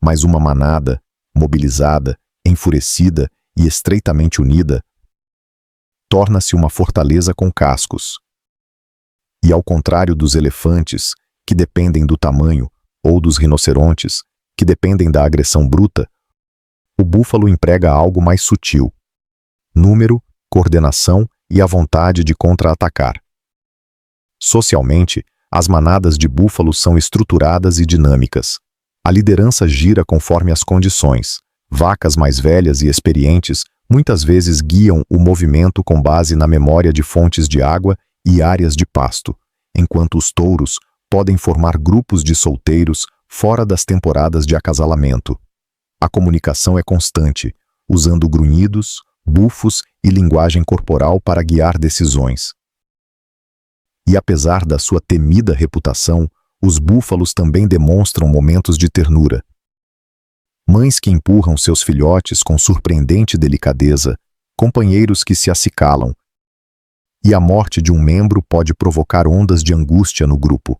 mas uma manada, mobilizada, enfurecida e estreitamente unida, torna-se uma fortaleza com cascos. E ao contrário dos elefantes, que dependem do tamanho, ou dos rinocerontes, que dependem da agressão bruta, o búfalo emprega algo mais sutil: número, coordenação e a vontade de contra-atacar. Socialmente, as manadas de búfalos são estruturadas e dinâmicas. A liderança gira conforme as condições. Vacas mais velhas e experientes muitas vezes guiam o movimento com base na memória de fontes de água e áreas de pasto, enquanto os touros podem formar grupos de solteiros fora das temporadas de acasalamento. A comunicação é constante, usando grunhidos, bufos e linguagem corporal para guiar decisões. E apesar da sua temida reputação, os búfalos também demonstram momentos de ternura. Mães que empurram seus filhotes com surpreendente delicadeza, companheiros que se acicalam, e a morte de um membro pode provocar ondas de angústia no grupo.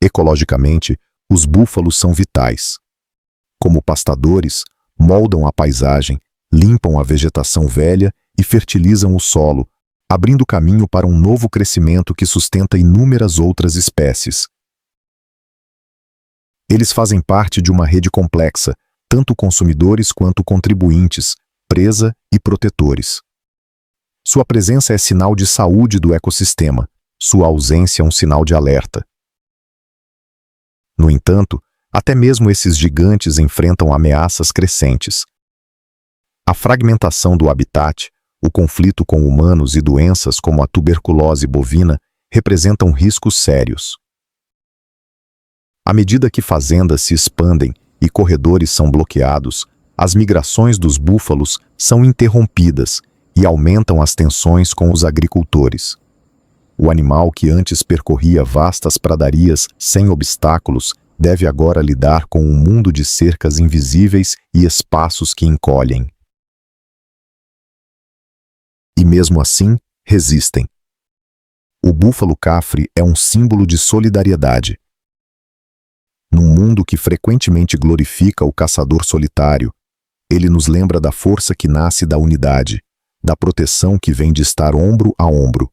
Ecologicamente, os búfalos são vitais. Como pastadores, moldam a paisagem, limpam a vegetação velha e fertilizam o solo, abrindo caminho para um novo crescimento que sustenta inúmeras outras espécies. Eles fazem parte de uma rede complexa, tanto consumidores quanto contribuintes, presa e protetores. Sua presença é sinal de saúde do ecossistema, sua ausência é um sinal de alerta. No entanto, até mesmo esses gigantes enfrentam ameaças crescentes. A fragmentação do habitat, o conflito com humanos e doenças como a tuberculose bovina representam riscos sérios. À medida que fazendas se expandem e corredores são bloqueados, as migrações dos búfalos são interrompidas e aumentam as tensões com os agricultores. O animal que antes percorria vastas pradarias sem obstáculos deve agora lidar com um mundo de cercas invisíveis e espaços que encolhem. E mesmo assim, resistem. O búfalo cafre é um símbolo de solidariedade. Num mundo que frequentemente glorifica o caçador solitário, ele nos lembra da força que nasce da unidade, da proteção que vem de estar ombro a ombro.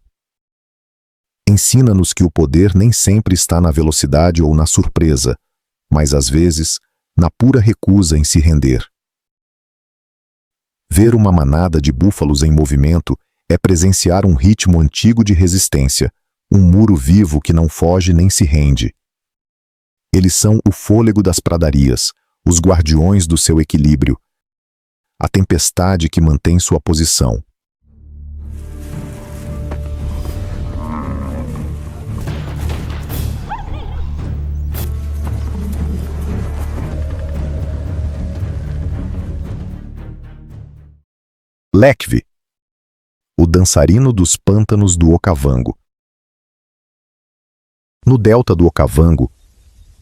Ensina-nos que o poder nem sempre está na velocidade ou na surpresa, mas às vezes, na pura recusa em se render. Ver uma manada de búfalos em movimento é presenciar um ritmo antigo de resistência, um muro vivo que não foge nem se rende. Eles são o fôlego das pradarias, os guardiões do seu equilíbrio, a tempestade que mantém sua posição. Lekve, o dançarino dos pântanos do Okavango. No delta do Okavango,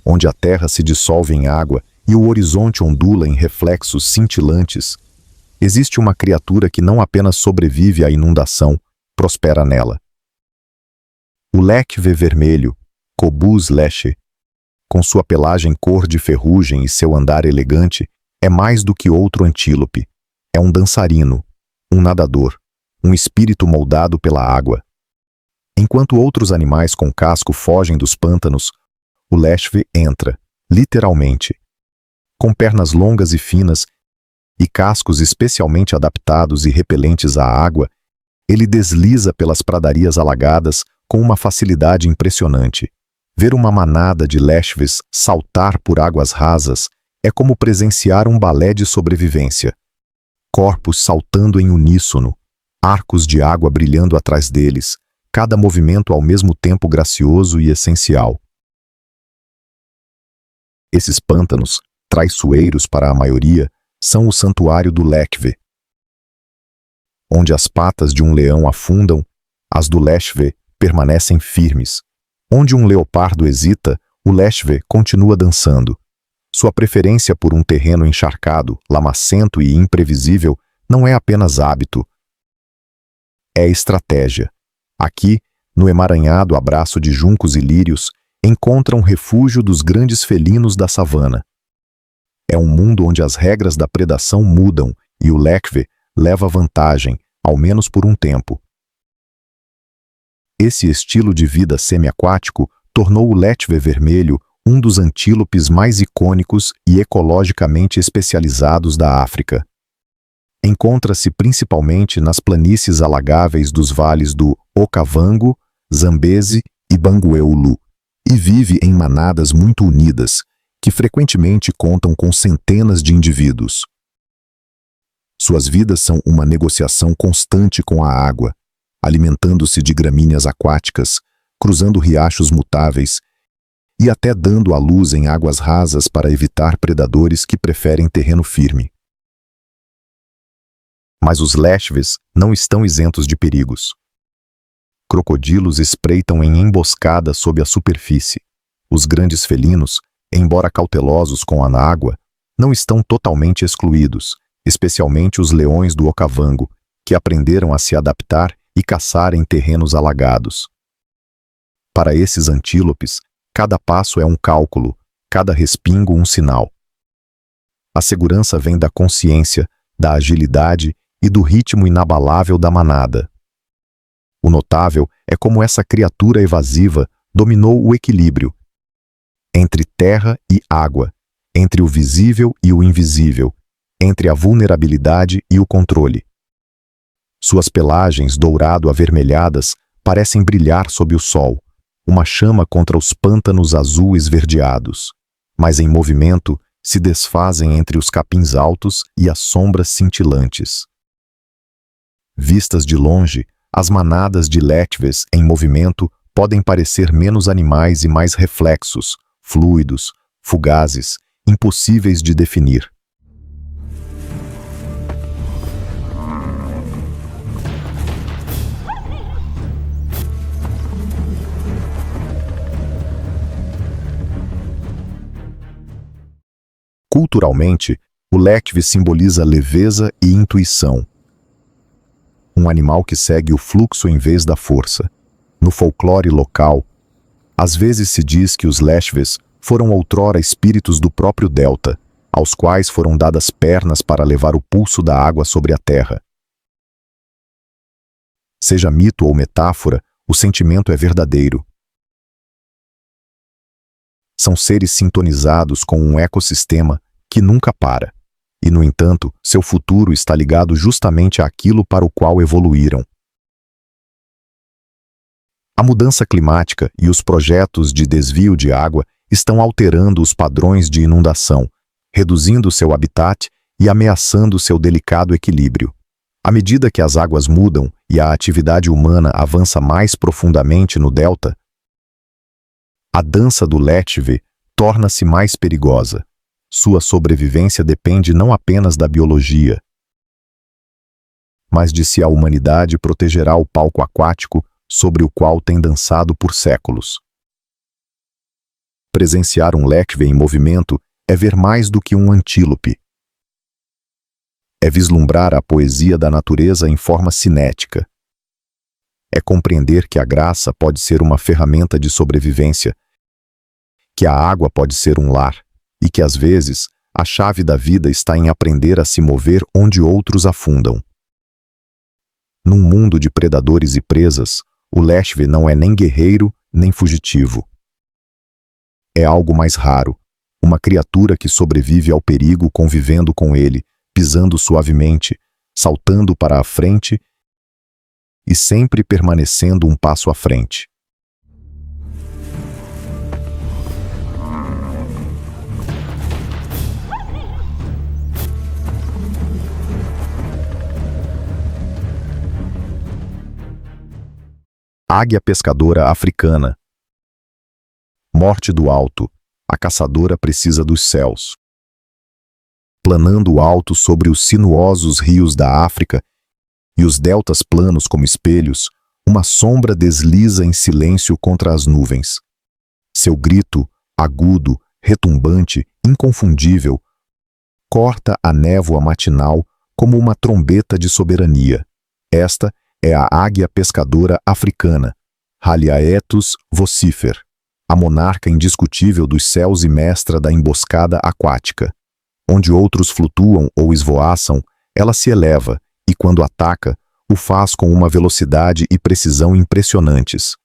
onde a terra se dissolve em água e o horizonte ondula em reflexos cintilantes, existe uma criatura que não apenas sobrevive à inundação, prospera nela. O Lekve vermelho, Cobus leche, com sua pelagem cor de ferrugem e seu andar elegante, é mais do que outro antílope. É um dançarino, um nadador, um espírito moldado pela água. Enquanto outros animais com casco fogem dos pântanos, o Lekve entra, literalmente. Com pernas longas e finas, e cascos especialmente adaptados e repelentes à água, ele desliza pelas pradarias alagadas com uma facilidade impressionante. Ver uma manada de lechwes saltar por águas rasas é como presenciar um balé de sobrevivência. Corpos saltando em uníssono, arcos de água brilhando atrás deles, cada movimento ao mesmo tempo gracioso e essencial. Esses pântanos, traiçoeiros para a maioria, são o santuário do lechwe. Onde as patas de um leão afundam, as do lechwe permanecem firmes. Onde um leopardo hesita, o lechwe continua dançando. Sua preferência por um terreno encharcado, lamacento e imprevisível não é apenas hábito. É estratégia. Aqui, no emaranhado abraço de juncos e lírios, encontram refúgio dos grandes felinos da savana. É um mundo onde as regras da predação mudam e o lechwe leva vantagem, ao menos por um tempo. Esse estilo de vida semiaquático tornou o lechwe vermelho um dos antílopes mais icônicos e ecologicamente especializados da África. Encontra-se principalmente nas planícies alagáveis dos vales do Okavango, Zambeze e Bangueulu, e vive em manadas muito unidas, que frequentemente contam com centenas de indivíduos. Suas vidas são uma negociação constante com a água, alimentando-se de gramíneas aquáticas, cruzando riachos mutáveis e até dando à luz em águas rasas para evitar predadores que preferem terreno firme. Mas os lechwes não estão isentos de perigos. Crocodilos espreitam em emboscada sob a superfície. Os grandes felinos, embora cautelosos com a água, não estão totalmente excluídos, especialmente os leões do Okavango, que aprenderam a se adaptar e caçar em terrenos alagados. Para esses antílopes, cada passo é um cálculo, cada respingo um sinal. A segurança vem da consciência, da agilidade e do ritmo inabalável da manada. O notável é como essa criatura evasiva dominou o equilíbrio entre terra e água, entre o visível e o invisível, entre a vulnerabilidade e o controle. Suas pelagens dourado-avermelhadas parecem brilhar sob o sol, uma chama contra os pântanos azul esverdeados, mas em movimento se desfazem entre os capins altos e as sombras cintilantes. Vistas de longe, as manadas de lechwes em movimento podem parecer menos animais e mais reflexos, fluidos, fugazes, impossíveis de definir. Culturalmente, o lechwe simboliza leveza e intuição. Um animal que segue o fluxo em vez da força. No folclore local, às vezes se diz que os lechwes foram outrora espíritos do próprio delta, aos quais foram dadas pernas para levar o pulso da água sobre a terra. Seja mito ou metáfora, o sentimento é verdadeiro. São seres sintonizados com um ecossistema que nunca para, e, no entanto, seu futuro está ligado justamente àquilo para o qual evoluíram. A mudança climática e os projetos de desvio de água estão alterando os padrões de inundação, reduzindo seu habitat e ameaçando seu delicado equilíbrio. À medida que as águas mudam e a atividade humana avança mais profundamente no delta, a dança do lechwe torna-se mais perigosa. Sua sobrevivência depende não apenas da biologia, mas de se a humanidade protegerá o palco aquático sobre o qual tem dançado por séculos. Presenciar um lechwe em movimento é ver mais do que um antílope. É vislumbrar a poesia da natureza em forma cinética. É compreender que a graça pode ser uma ferramenta de sobrevivência, que a água pode ser um lar, e que, às vezes, a chave da vida está em aprender a se mover onde outros afundam. Num mundo de predadores e presas, o lechwe não é nem guerreiro, nem fugitivo. É algo mais raro, uma criatura que sobrevive ao perigo convivendo com ele, pisando suavemente, saltando para a frente e sempre permanecendo um passo à frente. Águia pescadora africana. Morte do alto. A caçadora precisa dos céus. Planando alto sobre os sinuosos rios da África e os deltas planos como espelhos, uma sombra desliza em silêncio contra as nuvens. Seu grito, agudo, retumbante, inconfundível, corta a névoa matinal como uma trombeta de soberania. Esta é a águia pescadora africana, Haliaetus vocifer, a monarca indiscutível dos céus e mestra da emboscada aquática. Onde outros flutuam ou esvoaçam, ela se eleva e, quando ataca, o faz com uma velocidade e precisão impressionantes.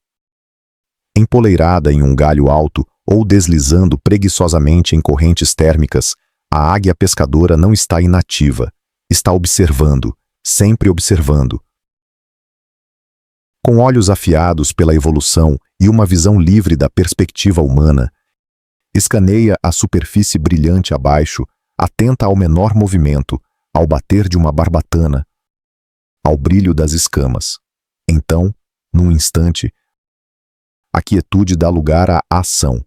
Empoleirada em um galho alto ou deslizando preguiçosamente em correntes térmicas, a águia pescadora não está inativa, está observando, sempre observando. Com olhos afiados pela evolução e uma visão livre da perspectiva humana, escaneia a superfície brilhante abaixo, atenta ao menor movimento, ao bater de uma barbatana, ao brilho das escamas. Então, num instante, a quietude dá lugar à ação.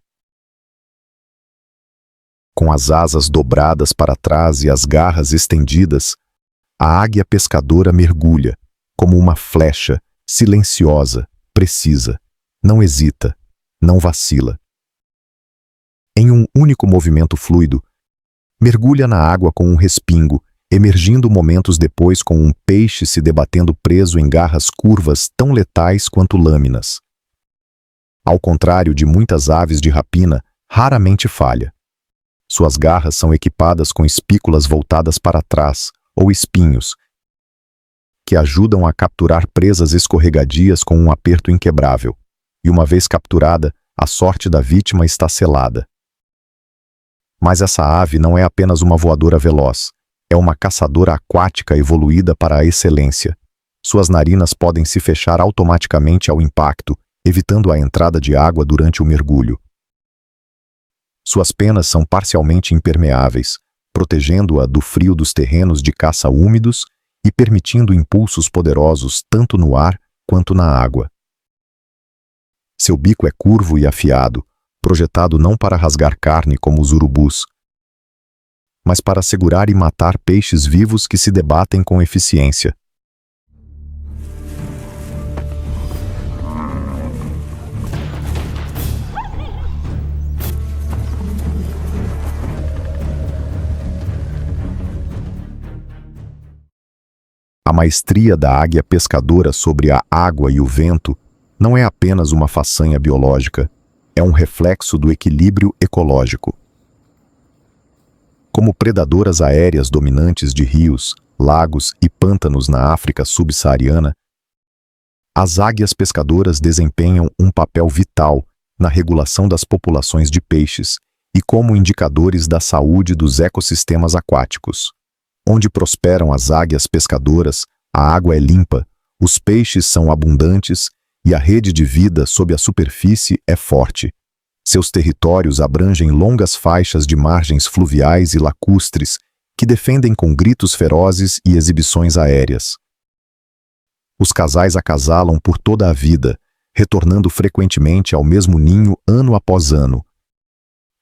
Com as asas dobradas para trás e as garras estendidas, a águia pescadora mergulha, como uma flecha, silenciosa, precisa, não hesita, não vacila. Em um único movimento fluido, mergulha na água com um respingo, emergindo momentos depois com um peixe se debatendo preso em garras curvas tão letais quanto lâminas. Ao contrário de muitas aves de rapina, raramente falha. Suas garras são equipadas com espículas voltadas para trás, ou espinhos, que ajudam a capturar presas escorregadias com um aperto inquebrável. E uma vez capturada, a sorte da vítima está selada. Mas essa ave não é apenas uma voadora veloz, é uma caçadora aquática evoluída para a excelência. Suas narinas podem se fechar automaticamente ao impacto, evitando a entrada de água durante o mergulho. Suas penas são parcialmente impermeáveis, protegendo-a do frio dos terrenos de caça úmidos e permitindo impulsos poderosos tanto no ar quanto na água. Seu bico é curvo e afiado, projetado não para rasgar carne como os urubus, mas para segurar e matar peixes vivos que se debatem com eficiência. A maestria da águia pescadora sobre a água e o vento não é apenas uma façanha biológica, é um reflexo do equilíbrio ecológico. Como predadoras aéreas dominantes de rios, lagos e pântanos na África subsaariana, as águias pescadoras desempenham um papel vital na regulação das populações de peixes e como indicadores da saúde dos ecossistemas aquáticos. Onde prosperam as águias pescadoras, a água é limpa, os peixes são abundantes e a rede de vida sob a superfície é forte. Seus territórios abrangem longas faixas de margens fluviais e lacustres que defendem com gritos ferozes e exibições aéreas. Os casais acasalam por toda a vida, retornando frequentemente ao mesmo ninho ano após ano,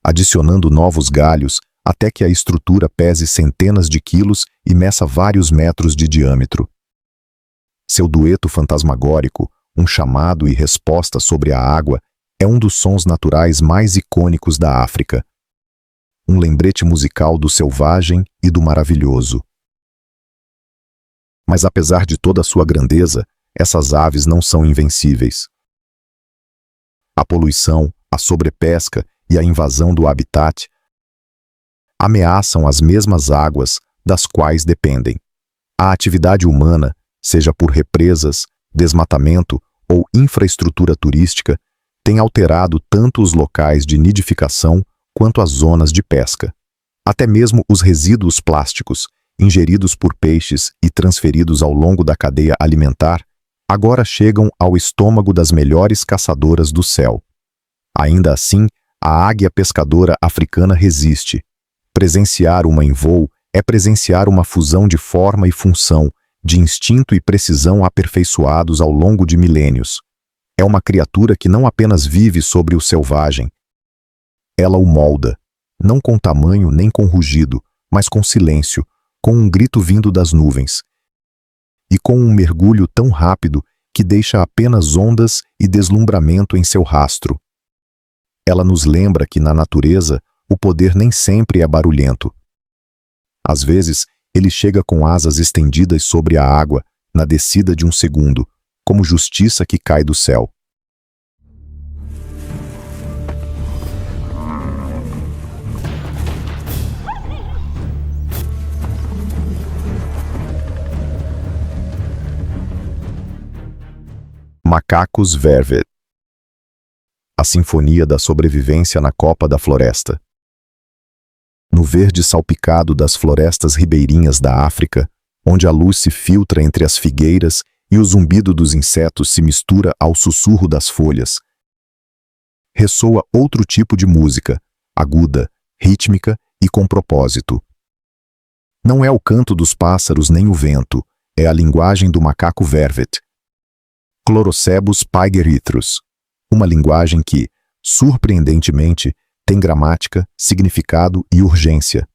adicionando novos galhos até que a estrutura pese centenas de quilos e meça vários metros de diâmetro. Seu dueto fantasmagórico, um chamado e resposta sobre a água, é um dos sons naturais mais icônicos da África. Um lembrete musical do selvagem e do maravilhoso. Mas apesar de toda a sua grandeza, essas aves não são invencíveis. A poluição, a sobrepesca e a invasão do habitat ameaçam as mesmas águas das quais dependem. A atividade humana, seja por represas, desmatamento ou infraestrutura turística, tem alterado tanto os locais de nidificação quanto as zonas de pesca. Até mesmo os resíduos plásticos, ingeridos por peixes e transferidos ao longo da cadeia alimentar, agora chegam ao estômago das melhores caçadoras do céu. Ainda assim, a águia pescadora africana resiste. Presenciar uma em voo é presenciar uma fusão de forma e função, de instinto e precisão aperfeiçoados ao longo de milênios. É uma criatura que não apenas vive sobre o selvagem. Ela o molda, não com tamanho nem com rugido, mas com silêncio, com um grito vindo das nuvens. E com um mergulho tão rápido que deixa apenas ondas e deslumbramento em seu rastro. Ela nos lembra que na natureza o poder nem sempre é barulhento. Às vezes, ele chega com asas estendidas sobre a água, na descida de um segundo, como justiça que cai do céu. Macacos Vervet. A sinfonia da sobrevivência na copa da floresta. No verde salpicado das florestas ribeirinhas da África, onde a luz se filtra entre as figueiras e o zumbido dos insetos se mistura ao sussurro das folhas, ressoa outro tipo de música, aguda, rítmica e com propósito. Não é o canto dos pássaros nem o vento, é a linguagem do macaco Vervet. Chlorocebus pygeritrus, uma linguagem que, surpreendentemente, tem gramática, significado e urgência.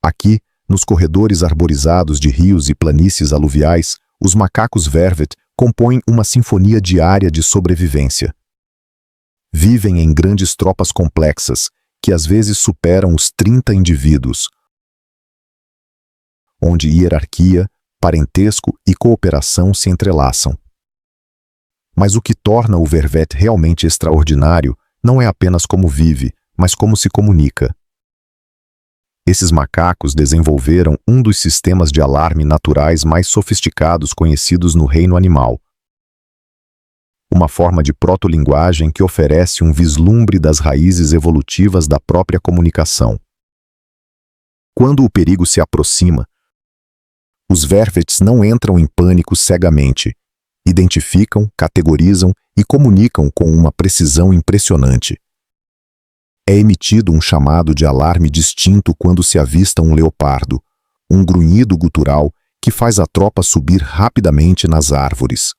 Aqui, nos corredores arborizados de rios e planícies aluviais, os macacos Vervet compõem uma sinfonia diária de sobrevivência. Vivem em grandes tropas complexas, que às vezes superam os 30 indivíduos, onde hierarquia, parentesco e cooperação se entrelaçam. Mas o que torna o Vervet realmente extraordinário não é apenas como vive, mas como se comunica. Esses macacos desenvolveram um dos sistemas de alarme naturais mais sofisticados conhecidos no reino animal. Uma forma de protolinguagem que oferece um vislumbre das raízes evolutivas da própria comunicação. Quando o perigo se aproxima, os Vervets não entram em pânico cegamente. Identificam, categorizam e comunicam com uma precisão impressionante. É emitido um chamado de alarme distinto quando se avista um leopardo, um grunhido gutural que faz a tropa subir rapidamente nas árvores.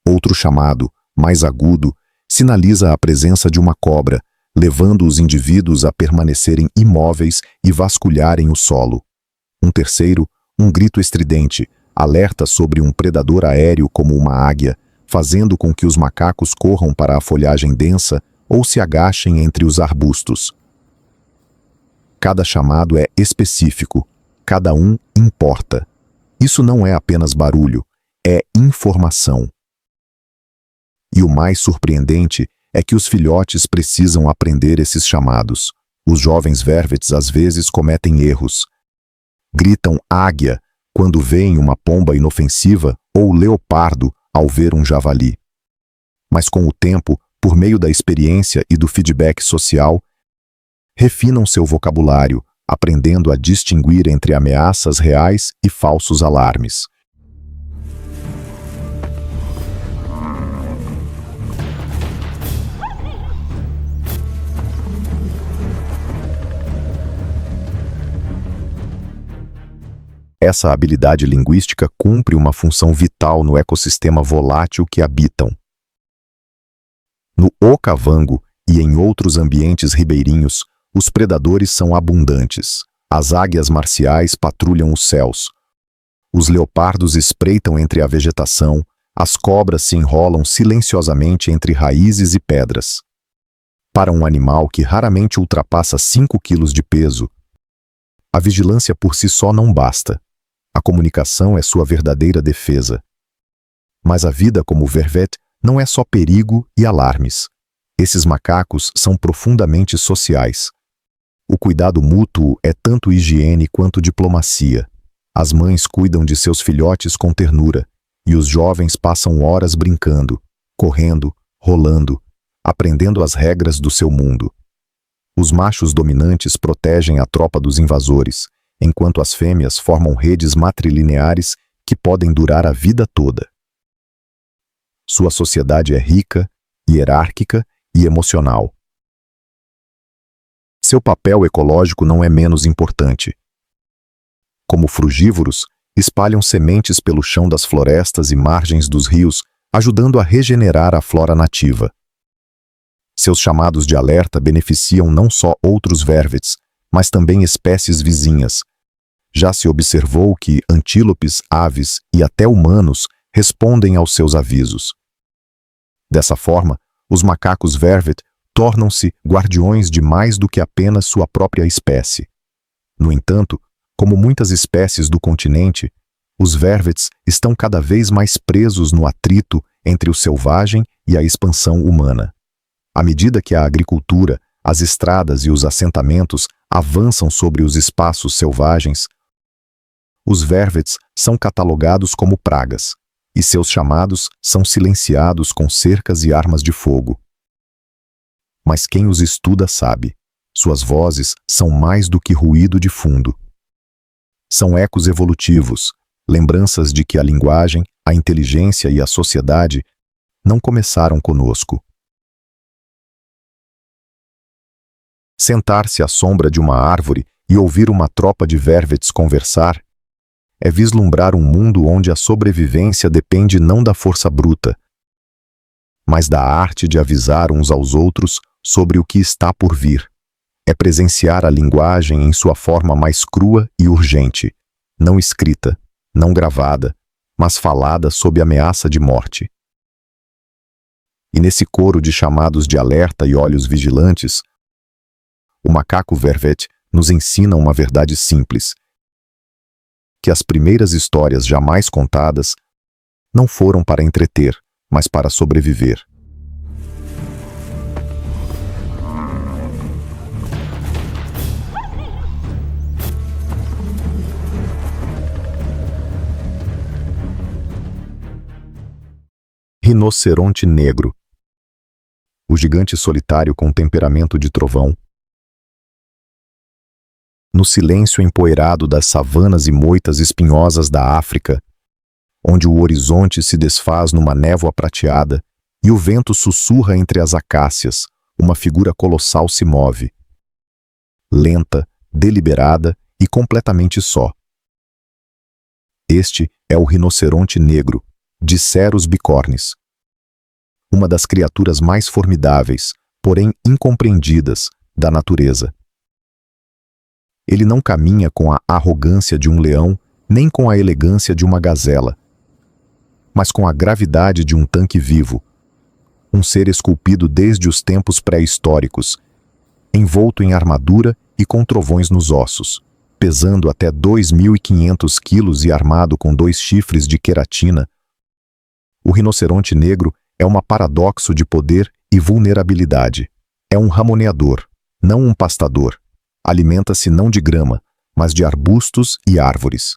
Outro chamado, mais agudo, sinaliza a presença de uma cobra, levando os indivíduos a permanecerem imóveis e vasculharem o solo. Um terceiro, um grito estridente, alerta sobre um predador aéreo como uma águia, fazendo com que os macacos corram para a folhagem densa ou se agachem entre os arbustos. Cada chamado é específico, cada um importa. Isso não é apenas barulho, é informação. E o mais surpreendente é que os filhotes precisam aprender esses chamados. Os jovens Vervets às vezes cometem erros. Gritam águia quando veem uma pomba inofensiva ou leopardo ao ver um javali. Mas com o tempo, por meio da experiência e do feedback social, refinam seu vocabulário, aprendendo a distinguir entre ameaças reais e falsos alarmes. Essa habilidade linguística cumpre uma função vital no ecossistema volátil que habitam. No Okavango e em outros ambientes ribeirinhos, os predadores são abundantes. As águias marciais patrulham os céus. Os leopardos espreitam entre a vegetação, as cobras se enrolam silenciosamente entre raízes e pedras. Para um animal que raramente ultrapassa 5 quilos de peso, a vigilância por si só não basta. A comunicação é sua verdadeira defesa. Mas a vida como Vervet não é só perigo e alarmes. Esses macacos são profundamente sociais. O cuidado mútuo é tanto higiene quanto diplomacia. As mães cuidam de seus filhotes com ternura, e os jovens passam horas brincando, correndo, rolando, aprendendo as regras do seu mundo. Os machos dominantes protegem a tropa dos invasores, enquanto as fêmeas formam redes matrilineares que podem durar a vida toda. Sua sociedade é rica, hierárquica e emocional. Seu papel ecológico não é menos importante. Como frugívoros, espalham sementes pelo chão das florestas e margens dos rios, ajudando a regenerar a flora nativa. Seus chamados de alerta beneficiam não só outros vervets, mas também espécies vizinhas. Já se observou que antílopes, aves e até humanos respondem aos seus avisos. Dessa forma, os macacos vervet tornam-se guardiões de mais do que apenas sua própria espécie. No entanto, como muitas espécies do continente, os vervets estão cada vez mais presos no atrito entre o selvagem e a expansão humana. À medida que a agricultura, as estradas e os assentamentos avançam sobre os espaços selvagens, os vervets são catalogados como pragas, e seus chamados são silenciados com cercas e armas de fogo. Mas quem os estuda sabe, suas vozes são mais do que ruído de fundo. São ecos evolutivos, lembranças de que a linguagem, a inteligência e a sociedade não começaram conosco. Sentar-se à sombra de uma árvore e ouvir uma tropa de vervets conversar é vislumbrar um mundo onde a sobrevivência depende não da força bruta, mas da arte de avisar uns aos outros sobre o que está por vir. É presenciar a linguagem em sua forma mais crua e urgente, não escrita, não gravada, mas falada sob ameaça de morte. E nesse coro de chamados de alerta e olhos vigilantes, o macaco vervet nos ensina uma verdade simples: que as primeiras histórias jamais contadas não foram para entreter, mas para sobreviver. Rinoceronte negro. O gigante solitário com temperamento de trovão. No silêncio empoeirado das savanas e moitas espinhosas da África, onde o horizonte se desfaz numa névoa prateada e o vento sussurra entre as acácias, uma figura colossal se move. Lenta, deliberada e completamente só. Este é o rinoceronte negro, de Cerus bicornis. Uma das criaturas mais formidáveis, porém incompreendidas, da natureza. Ele não caminha com a arrogância de um leão, nem com a elegância de uma gazela, mas com a gravidade de um tanque vivo, um ser esculpido desde os tempos pré-históricos, envolto em armadura e com trovões nos ossos, pesando até 2.500 quilos e armado com 2 chifres de queratina. O rinoceronte negro é um paradoxo de poder e vulnerabilidade. É um ramoneador, não um pastador. Alimenta-se não de grama, mas de arbustos e árvores.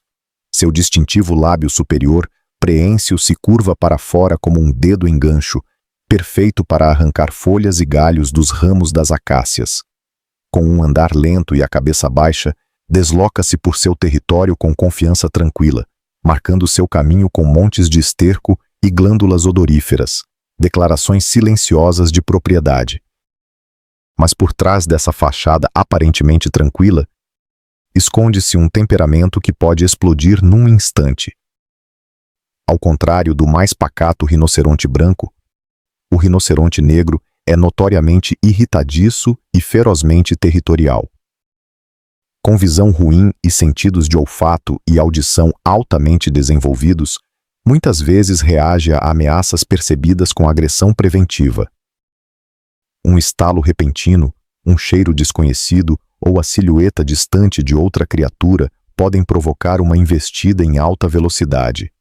Seu distintivo lábio superior, preêncio, se curva para fora como um dedo em gancho, perfeito para arrancar folhas e galhos dos ramos das acácias. Com um andar lento e a cabeça baixa, desloca-se por seu território com confiança tranquila, marcando seu caminho com montes de esterco e glândulas odoríferas, declarações silenciosas de propriedade. Mas por trás dessa fachada aparentemente tranquila, esconde-se um temperamento que pode explodir num instante. Ao contrário do mais pacato rinoceronte branco, o rinoceronte negro é notoriamente irritadiço e ferozmente territorial. Com visão ruim e sentidos de olfato e audição altamente desenvolvidos, muitas vezes reage a ameaças percebidas com agressão preventiva. Um estalo repentino, um cheiro desconhecido ou a silhueta distante de outra criatura podem provocar uma investida em alta velocidade.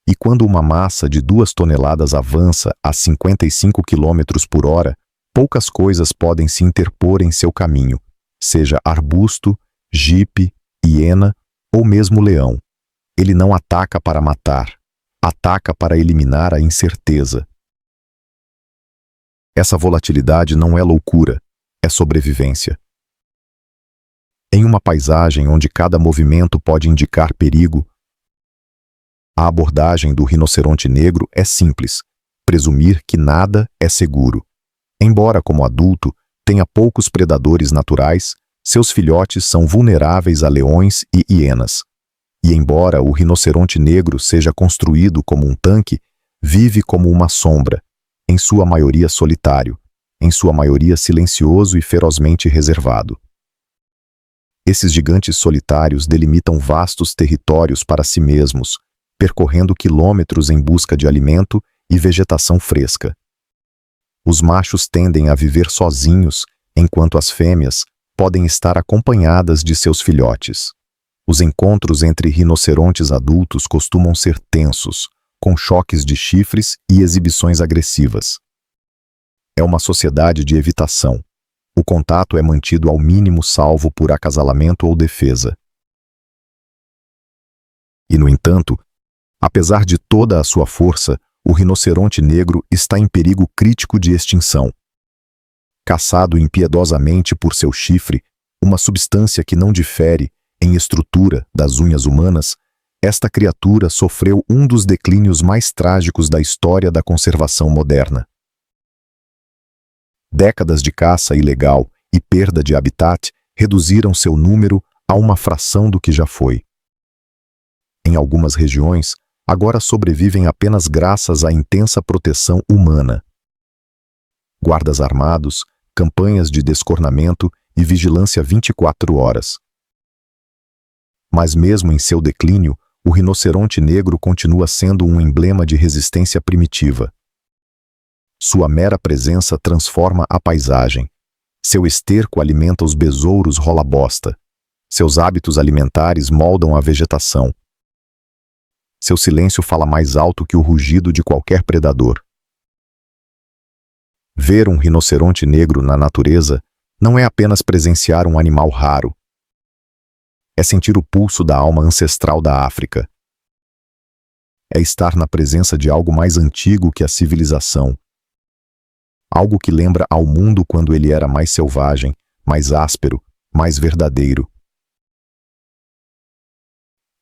E quando uma massa de 2 toneladas avança a 55 km por hora, poucas coisas podem se interpor em seu caminho, seja arbusto, jipe, hiena ou mesmo leão. Ele não ataca para matar, ataca para eliminar a incerteza. Essa volatilidade não é loucura, é sobrevivência. Em uma paisagem onde cada movimento pode indicar perigo, a abordagem do rinoceronte negro é simples: presumir que nada é seguro. Embora, como adulto, tenha poucos predadores naturais, seus filhotes são vulneráveis a leões e hienas. E embora o rinoceronte negro seja construído como um tanque, vive como uma sombra, em sua maioria solitário, em sua maioria silencioso e ferozmente reservado. Esses gigantes solitários delimitam vastos territórios para si mesmos, percorrendo quilômetros em busca de alimento e vegetação fresca. Os machos tendem a viver sozinhos, enquanto as fêmeas podem estar acompanhadas de seus filhotes. Os encontros entre rinocerontes adultos costumam ser tensos, com choques de chifres e exibições agressivas. É uma sociedade de evitação. O contato é mantido ao mínimo salvo por acasalamento ou defesa. E, no entanto, apesar de toda a sua força, o rinoceronte negro está em perigo crítico de extinção. Caçado impiedosamente por seu chifre, uma substância que não difere, em estrutura, das unhas humanas, esta criatura sofreu um dos declínios mais trágicos da história da conservação moderna. Décadas de caça ilegal e perda de habitat reduziram seu número a uma fração do que já foi. Em algumas regiões, agora sobrevivem apenas graças à intensa proteção humana. Guardas armados, campanhas de descornamento e vigilância 24 horas. Mas mesmo em seu declínio, o rinoceronte negro continua sendo um emblema de resistência primitiva. Sua mera presença transforma a paisagem. Seu esterco alimenta os besouros rola-bosta. Seus hábitos alimentares moldam a vegetação. Seu silêncio fala mais alto que o rugido de qualquer predador. Ver um rinoceronte negro na natureza não é apenas presenciar um animal raro. É sentir o pulso da alma ancestral da África. É estar na presença de algo mais antigo que a civilização. Algo que lembra ao mundo quando ele era mais selvagem, mais áspero, mais verdadeiro.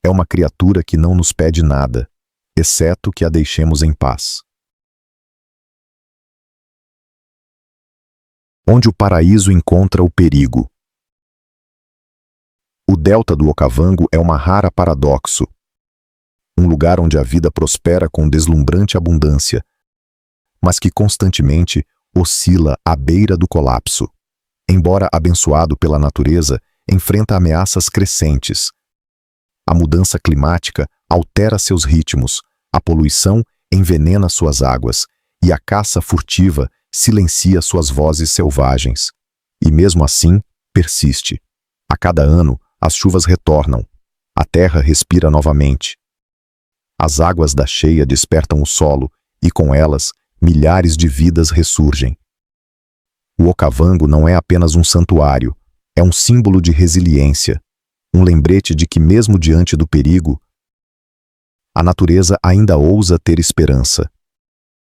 É uma criatura que não nos pede nada, exceto que a deixemos em paz. Onde o paraíso encontra o perigo. O delta do Okavango é uma rara paradoxo. Um lugar onde a vida prospera com deslumbrante abundância, mas que constantemente oscila à beira do colapso. Embora abençoado pela natureza, enfrenta ameaças crescentes. A mudança climática altera seus ritmos, a poluição envenena suas águas e a caça furtiva silencia suas vozes selvagens. E mesmo assim, persiste. A cada ano, as chuvas retornam. A terra respira novamente. As águas da cheia despertam o solo e, com elas, milhares de vidas ressurgem. O Okavango não é apenas um santuário, é um símbolo de resiliência, um lembrete de que mesmo diante do perigo, a natureza ainda ousa ter esperança.